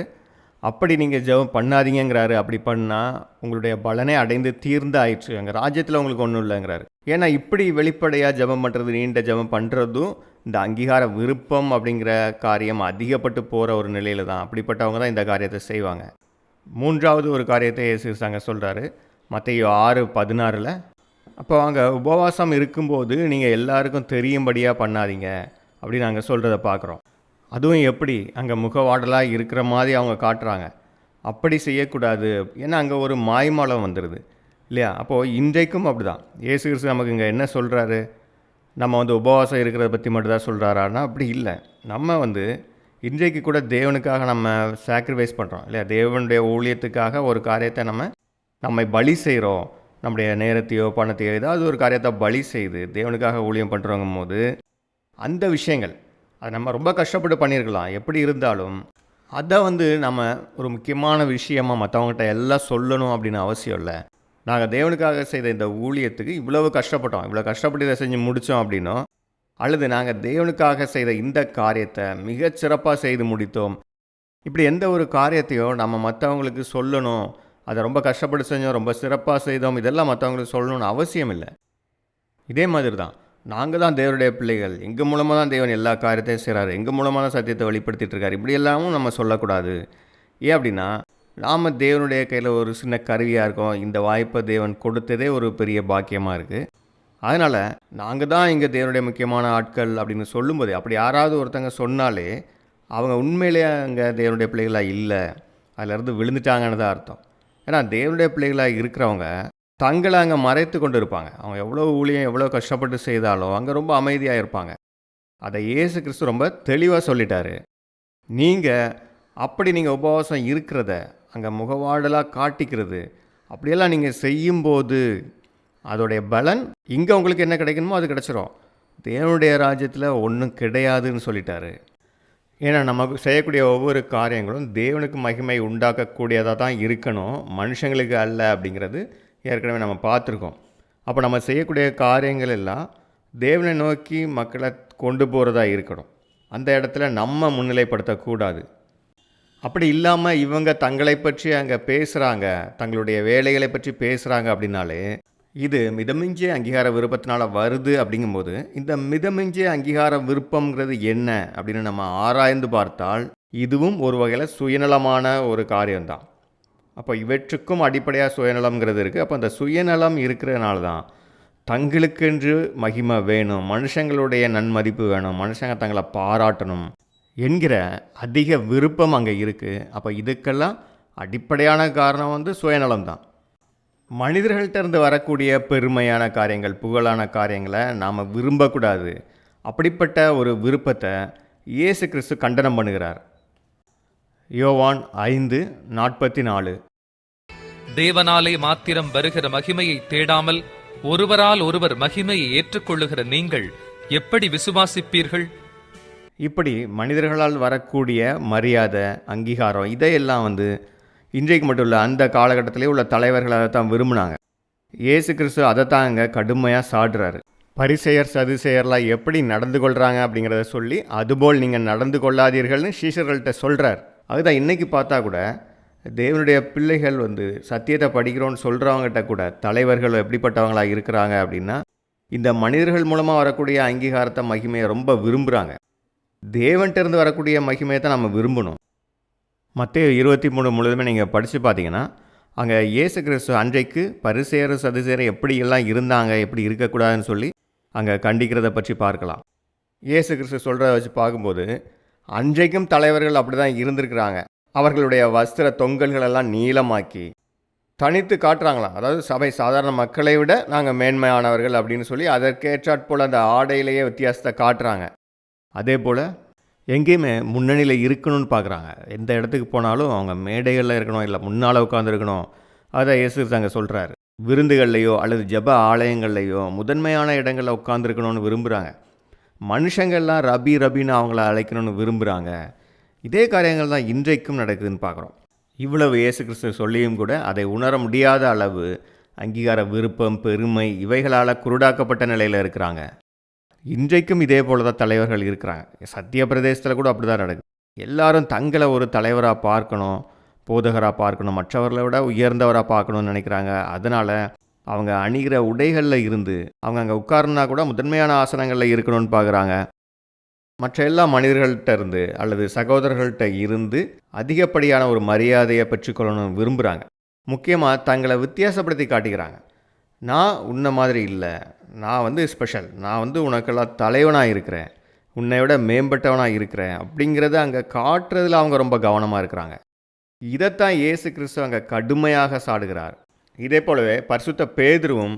அப்படி நீங்கள் ஜெபம் பண்ணாதீங்கிறாரு. அப்படி பண்ணால் உங்களுடைய பலனை அடைந்து தீர்ந்து ஆயிடுச்சு, அங்கே ராஜ்யத்தில் உங்களுக்கு ஒன்றும் இல்லைங்கிறாரு. ஏன்னா இப்படி வெளிப்படையாக ஜெபம் பண்ணுறது, நீண்ட ஜெபம் பண்ணுறதும் இந்த அங்கீகார விருப்பம் அப்படிங்கிற காரியம் அதிகப்பட்டு போகிற ஒரு நிலையில் தான். அப்படிப்பட்டவங்க தான் இந்த காரியத்தை செய்வாங்க. மூன்றாவது ஒரு காரியத்தை இயேசு கிறிஸ்து அங்கே சொல்கிறாரு, மத்தேயு 6:16. அப்போ அங்கே உபவாசம் இருக்கும்போது நீங்கள் எல்லாருக்கும் தெரியும்படியாக பண்ணாதீங்க அப்படின்னு நாங்கள் சொல்கிறத பார்க்குறோம். அதுவும் எப்படி அங்கே முகவாடலாக இருக்கிற மாதிரி அவங்க காட்டுறாங்க. அப்படி செய்யக்கூடாது, ஏன்னா அங்கே ஒரு மாய்மாலம் வந்துடுது இல்லையா? அப்போது இன்றைக்கும் அப்படி தான் இயேசு கிறிஸ்து நமக்கு இங்கே என்ன சொல்கிறாரு, நம்ம வந்து உபவாசம் இருக்கிறத பற்றி மட்டும் தான் சொல்கிறாரான்னா அப்படி இல்லை. நம்ம வந்து இன்றைக்கு கூட தேவனுக்காக நம்ம சாக்ரிஃபைஸ் பண்ணுறோம் இல்லையா? தேவனுடைய ஊழியத்துக்காக ஒரு காரியத்தை நம்மை பலி செய்கிறோம். நம்முடைய நேரத்தையோ பணத்தையோ ஏதாவது ஒரு காரியத்தை பலி செய்து தேவனுக்காக ஊழியம் பண்ணுறவங்கும் போது அந்த விஷயங்கள் அதை நம்ம ரொம்ப கஷ்டப்பட்டு பண்ணியிருக்கலாம். எப்படி இருந்தாலும் அதை வந்து நம்ம ஒரு முக்கியமான விஷயமாக மற்றவங்ககிட்ட எல்லாம் சொல்லணும் அப்படின்னு அவசியம் இல்லை. நாங்கள் தேவனுக்காக செய்த இந்த ஊழியத்துக்கு இவ்வளவு கஷ்டப்பட்டோம், இவ்வளோ கஷ்டப்பட்டு இதை செஞ்சு முடித்தோம் அப்படின்னோ, அல்லது நாங்கள் தேவனுக்காக செய்த இந்த காரியத்தை மிகச்சிறப்பாக செய்து முடித்தோம், இப்படி எந்த ஒரு காரியத்தையும் நம்ம மற்றவங்களுக்கு சொல்லணும், அதை ரொம்ப கஷ்டப்பட்டு செஞ்சோம், ரொம்ப சிறப்பாக செய்தோம், இதெல்லாம் மற்றவங்களுக்கு சொல்லணும்னு அவசியம் இல்லை. இதே மாதிரி தான் நாங்கள் தான் தேவனுடைய பிள்ளைகள், எங்கள் மூலமாக தான் தேவன் எல்லா காரியத்தையும் செய்கிறாரு, எங்கள் மூலமாக தான் சத்தியத்தை வெளிப்படுத்திட்டு இருக்காரு, இப்படி எல்லாமும் நம்ம சொல்லக்கூடாது. ஏன் அப்படின்னா, நாம் தேவனுடைய கையில் ஒரு சின்ன கருவியாக இருக்கோம். இந்த வாய்ப்பை தேவன் கொடுத்ததே ஒரு பெரிய பாக்கியமாக இருக்குது. அதனால் நாங்கள் தான் இங்கே தேவனுடைய முக்கியமான ஆட்கள் அப்படின்னு சொல்லும்போது, அப்படி யாராவது ஒருத்தங்க சொன்னாலே அவங்க உண்மையிலேயே அங்கே தேவனுடைய பிள்ளைகளாக இல்லை, அதிலேருந்து விழுந்துட்டாங்கன்னு தான் அர்த்தம். ஏன்னா தேவனுடைய பிள்ளைகளாக இருக்கிறவங்க தங்களை அங்கே மறைத்து கொண்டு இருப்பாங்க. அவங்க எவ்வளோ ஊழியம் எவ்வளோ கஷ்டப்பட்டு செய்தாலும் அங்கே ரொம்ப அமைதியாக இருப்பாங்க. அதை இயேசு கிறிஸ்து ரொம்ப தெளிவாக சொல்லிட்டாரு. நீங்கள் உபவாசம் இருக்கிறத அங்கே முகவாடலாக காட்டிக்கிறது, அப்படியெல்லாம் நீங்கள் செய்யும்போது அதோடைய பலன் இங்கே உங்களுக்கு என்ன கிடைக்கணுமோ அது கிடச்சிரும். தேவனுடைய ராஜ்யத்தில் ஒன்றும் கிடையாதுன்னு சொல்லிட்டாரு. ஏன்னா நமக்கு செய்யக்கூடிய ஒவ்வொரு காரியங்களும் தேவனுக்கு மகிமை உண்டாக்கக்கூடியதாக தான் இருக்கணும், மனுஷங்களுக்கு அல்ல அப்படிங்கிறது ஏற்கனவே நம்ம பார்த்துருக்கோம். அப்போ நம்ம செய்யக்கூடிய காரியங்கள் எல்லாம் தேவனை நோக்கி மக்களை கொண்டு போகிறதா இருக்கணும். அந்த இடத்துல நம்ம முன்னிலைப்படுத்தக்கூடாது. அப்படி இல்லாமல் இவங்க தங்களை பற்றி அங்கே பேசுகிறாங்க, தங்களுடைய வேலைகளை பற்றி பேசுகிறாங்க அப்படின்னாலே இது மிதமிஞ்சிய அங்கீகார விருப்பத்தினால் வருது. அப்படிங்கும்போது இந்த மிதமிஞ்சிய அங்கீகார விருப்பங்கிறது என்ன அப்படின்னு நம்ம ஆராய்ந்து பார்த்தால் இதுவும் ஒரு வகையில் சுயநலமான ஒரு காரியம்தான். அப்போ இவற்றுக்கும் அடிப்படையாக சுயநலம்ங்கிறது இருக்குது. அப்போ அந்த சுயநலம் இருக்கிறதுனால தான் தங்களுக்கென்று மகிமை வேணும், மனுஷங்களுடைய நன்மதிப்பு வேணும், மனுஷங்க தங்களை பாராட்டணும் என்கிற அதிக விருப்பம் அங்கே இருக்குது. அப்போ இதுக்கெல்லாம் அடிப்படையான காரணம் வந்து சுயநலம் தான். மனிதர்கள்ட்ட இருந்து வரக்கூடிய பெருமையான காரியங்கள், புகழான காரியங்களை நாம் விரும்பக்கூடாது. அப்படிப்பட்ட ஒரு விருப்பத்தை இயேசு கிறிஸ்து கண்டனம் பண்ணுகிறார். யோவான் 5:44. தேவனாலே மாத்திரம் வருகிற மகிமையை தேடாமல் ஒருவரால் ஒருவர் மகிமையை ஏற்றுக்கொள்ளுகிற நீங்கள் எப்படி விசுவாசிப்பீர்கள்? இப்படி மனிதர்களால் வரக்கூடிய மரியாதை, அங்கீகாரம் இதையெல்லாம் இன்றைக்கு மட்டும் இல்லை, அந்த காலகட்டத்திலே உள்ள தலைவர்கள் அதை தான் விரும்பினாங்க. இயேசு கிறிஸ்து அதை தான் அங்கே கடுமையாக சாடுறாரு. பரிசேயர் சதுசேயர்லாம் எப்படி நடந்து கொள்கிறாங்க அப்படிங்கிறத சொல்லி, அதுபோல் நீங்கள் நடந்து கொள்ளாதீர்கள்னு சீஷர்கள்ட்ட சொல்கிறார். அதுதான் இன்றைக்கி பார்த்தா கூட தேவனுடைய பிள்ளைகள் சத்தியத்தை படிக்கிறோன்னு சொல்கிறவங்ககிட்ட கூட தலைவர்கள் எப்படிப்பட்டவங்களாக இருக்கிறாங்க அப்படின்னா, இந்த மனிதர்கள் மூலமாக வரக்கூடிய அங்கீகாரத்தை, மகிமையை ரொம்ப விரும்புகிறாங்க. தேவன்கிட்டருந்து வரக்கூடிய மகிமையை தான் நம்ம விரும்பணும். மத்தேயு 23 முழுவதுமே நீங்கள் படித்து பார்த்தீங்கன்னா, அங்கே இயேசு கிறிஸ்து அன்றைக்கு பரிசேயர் சதுசேயர் எப்படியெல்லாம் இருந்தாங்க, எப்படி இருக்கக்கூடாதுன்னு சொல்லி அங்கே கண்டிக்கிறத பற்றி பார்க்கலாம். இயேசு கிறிஸ்து சொல்கிறத வச்சு பார்க்கும்போது, அன்றைக்கும் தலைவர்கள் அப்படி தான் இருந்திருக்கிறாங்க. அவர்களுடைய வஸ்திர தொங்கல்களெல்லாம் நீளமாக்கி தனித்து காட்டுறாங்களாம். அதாவது சபை சாதாரண மக்களை விட நாங்கள் மேன்மையானவர்கள் அப்படின்னு சொல்லி அதற்கேற்றாற்போல் அந்த ஆடையிலேயே வித்தியாசத்தை காட்டுறாங்க. அதே போல் எங்கேயுமே முன்னணியில் இருக்கணும்னு பார்க்குறாங்க. எந்த இடத்துக்கு போனாலும் அவங்க மேடைகளில் இருக்கணும், இல்லை முன்னால் உட்காந்துருக்கணும். அதை இயேசு அங்கே சொல்கிறாரு. விருந்துகள்லையோ அல்லது ஜெப ஆலயங்கள்லையோ முதன்மையான இடங்களில் உட்காந்துருக்கணும்னு விரும்புகிறாங்க. மனுஷங்கள்லாம் ரபி ரபின்னு அவங்கள அழைக்கணும்னு விரும்புகிறாங்க. இதே காரியங்கள் தான் இன்றைக்கும் நடக்குதுன்னு பார்க்குறோம். இவ்வளவு இயேசு கிறிஸ்து சொல்லியும் கூட அதை உணர முடியாத அளவு அங்கீகார விருப்பம், பெருமை இவைகளால் குருடாக்கப்பட்ட நிலையில் இருக்கிறாங்க. இன்றைக்கும் இதே போல தான் தலைவர்கள் இருக்கிறாங்க. சத்திய பிரதேசத்தில் கூட அப்படி தான் நடக்குது. எல்லாரும் தங்களை ஒரு தலைவராக பார்க்கணும், போதகராக பார்க்கணும், மற்றவர்களை விட உயர்ந்தவராக பார்க்கணும்னு நினைக்கிறாங்க. அதனால் அவங்க அணிகிற உடைகளில் இருந்து அவங்க அங்கே உட்கார்னா கூட முதன்மையான ஆசனங்களில் இருக்கணும்னு பார்க்குறாங்க. மற்ற எல்லா மனிதர்கள்ட்ட இருந்து அல்லது சகோதரர்கள்ட்ட இருந்து அதிகப்படியான ஒரு மரியாதையை பெற்றுக்கொள்ளணும்னு விரும்புகிறாங்க. முக்கியமாக தங்களை வித்தியாசப்படுத்தி காட்டிக்கிறாங்க. நான் உன்னை மாதிரி இல்லை, நான் ஸ்பெஷல், நான் உனக்கெல்லாம் தலைவனாக இருக்கிறேன், உன்னை விட மேம்பட்டவனாக இருக்கிறேன் அப்படிங்கிறத அங்கே காட்டுறதுல அவங்க ரொம்ப கவனமாக இருக்கிறாங்க. இதைத்தான் இயேசு கிறிஸ்து அங்கே கடுமையாக சாடுகிறார். இதே போலவே பரிசுத்த பேதுருவும்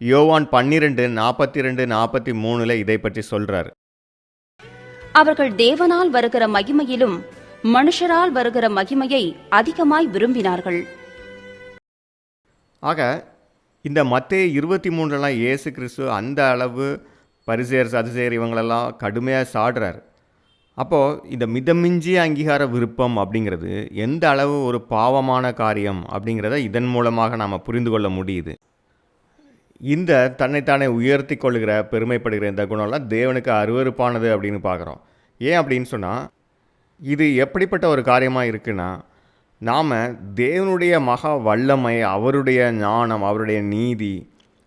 யோவான் 12:42-43 இதை பற்றி சொல்கிறார். அவர்கள் தேவனால் வருகிற மகிமையிலும் மனுஷரால் வருகிற மகிமையை அதிகமாய் விரும்பினார்கள். ஆக இந்த மத்தேயு 23 இயேசு கிறிஸ்து அந்த அளவு பரிசேயர் சதுசேயர் இவங்களெல்லாம் கடுமையாக சாடுறார். அப்போது இந்த மிதமிஞ்சிய அங்கீகார விருப்பம் அப்படிங்கிறது எந்த அளவு ஒரு பாவமான காரியம் அப்படிங்கிறத இதன் மூலமாக நாம் புரிந்து கொள்ள முடியுது. இந்த தன்னைத்தானே உயர்த்தி கொள்ளுகிற, பெருமைப்படுகிற இந்த குணம்லாம் தேவனுக்கு அருவருப்பானது அப்படின்னு பார்க்குறோம். ஏன் அப்படின்னு சொன்னால், இது எப்படிப்பட்ட ஒரு காரியமாக இருக்குன்னா, நாம் தேவனுடைய மகா வல்லமை, அவருடைய ஞானம், அவருடைய நீதி,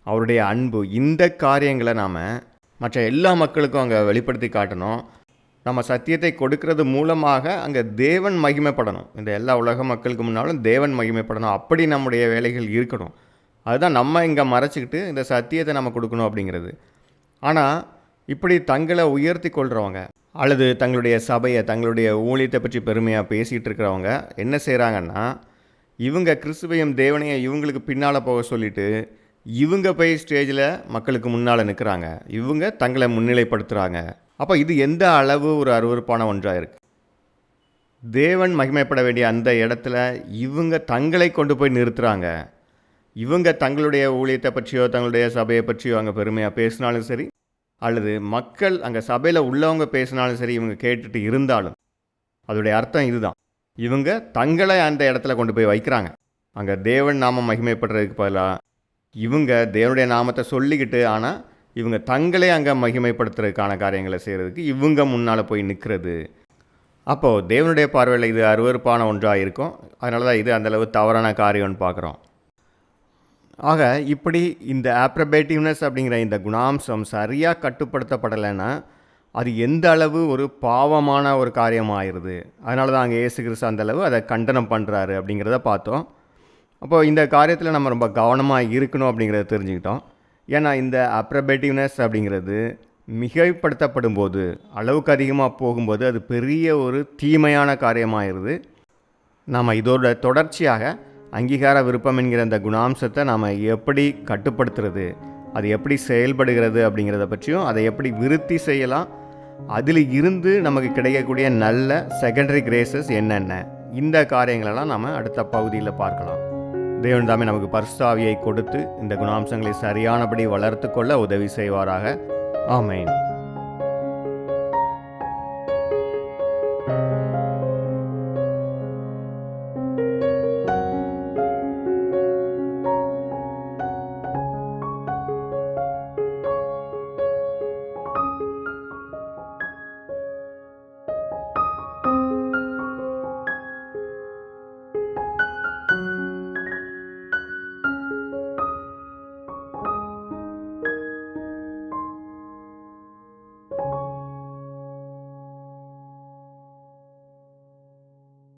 அவருடைய அன்பு, இந்த காரியங்களை நாம் மற்ற எல்லா மக்களுக்கும் அங்கே வெளிப்படுத்தி காட்டணும். நம்ம சத்தியத்தை கொடுக்கறது மூலமாக அங்கே தேவன் மகிமைப்படணும். இந்த எல்லா உலக மக்களுக்கு முன்னாலும் தேவன் மகிமைப்படணும். அப்படி நம்முடைய வேலைகள் இருக்கணும். அதுதான் நம்ம இங்கே மறைச்சிக்கிட்டு இந்த சத்தியத்தை நம்ம கொடுக்கணும் அப்படிங்கிறது. ஆனால் இப்படி தங்களை உயர்த்தி கொள்கிறவங்க அல்லது தங்களுடைய சபையை, தங்களுடைய ஊழியத்தை பற்றி பெருமையாக பேசிகிட்டு இருக்கிறவங்க என்ன செய்கிறாங்கன்னா, இவங்க கிறிஸ்துவையும் தேவனையும் இவங்களுக்கு பின்னால் போக சொல்லிவிட்டு இவங்க போய் ஸ்டேஜில் மக்களுக்கு முன்னால் நிற்கிறாங்க. இவங்க தங்களை முன்னிலைப்படுத்துகிறாங்க. அப்போ இது எந்த அளவு ஒரு அருவருப்பான ஒன்றாக இருக்குது. தேவன் மகிமைப்பட வேண்டிய அந்த இடத்துல இவங்க தங்களை கொண்டு போய் நிறுத்துகிறாங்க. இவங்க தங்களுடைய ஊழியத்தை பற்றியோ தங்களுடைய சபையை பற்றியோ அங்கே பெருமையாக பேசினாலும் சரி, அல்லது மக்கள் அங்கே சபையில் உள்ளவங்க பேசினாலும் சரி, இவங்க கேட்டுட்டு இருந்தாலும் அதோடைய அர்த்தம் இதுதான். இவங்க தங்களை அந்த இடத்துல கொண்டு போய் வைக்கிறாங்க. அங்கே தேவன் நாமம் மகிமைப்படுறதுக்கு பதிலாக இவங்க தேவனுடைய நாமத்தை சொல்லிக்கிட்டு, ஆனால் இவங்க தங்களே அங்கே மகிமைப்படுத்துறதுக்கான காரியங்களை செய்கிறதுக்கு இவங்க முன்னால் போய் நிற்கிறது. அப்போது தேவனுடைய பார்வையில் இது அருவருப்பான ஒன்றாக இருக்கும். அதனால தான் இது அந்தளவு தவறான காரியம்னு பார்க்குறோம். ஆக இப்படி இந்த ஆப்ரபேட்டிவ்னஸ் அப்படிங்கிற இந்த குணாம்சம் சரியாக கட்டுப்படுத்தப்படலைன்னா அது எந்த அளவு ஒரு பாவமான ஒரு காரியமாகிடுது. அதனால தான் அங்கே இயேசு கிறிஸ்து அந்தளவு அதை கண்டனம் பண்ணுறாரு அப்படிங்கிறத பார்த்தோம். அப்போது இந்த காரியத்தில் நம்ம ரொம்ப கவனமாக இருக்கணும் அப்படிங்கிறத தெரிஞ்சுக்கிட்டோம். ஏன்னா இந்த ஆப்ரபேட்டிவ்னஸ் அப்படிங்கிறது மிகைப்படுத்தப்படும் போது, அளவுக்கு அதிகமாக போகும்போது அது பெரிய ஒரு தீமையான காரியமாகிடுது. நாம் இதோட தொடர்ச்சியாக அங்கீகார விருப்பம் என்கிற அந்த குணாம்சத்தை நாம் எப்படி கட்டுப்படுத்துறது, அது எப்படி செயல்படுகிறது அப்படிங்கிறத பற்றியும், அதை எப்படி விருத்தி செய்யலாம், அதில் இருந்து நமக்கு கிடைக்கக்கூடிய நல்ல செகண்டரி கிரேசஸ் என்னென்ன, இந்த காரியங்களெல்லாம் நம்ம அடுத்த பகுதியில் பார்க்கலாம். தேவன் தாமே நமக்கு பரிசுத்த ஆவியை கொடுத்து இந்த குணாம்சங்களை சரியானபடி வளர்த்து கொள்ள உதவி செய்வாராக. ஆமென்.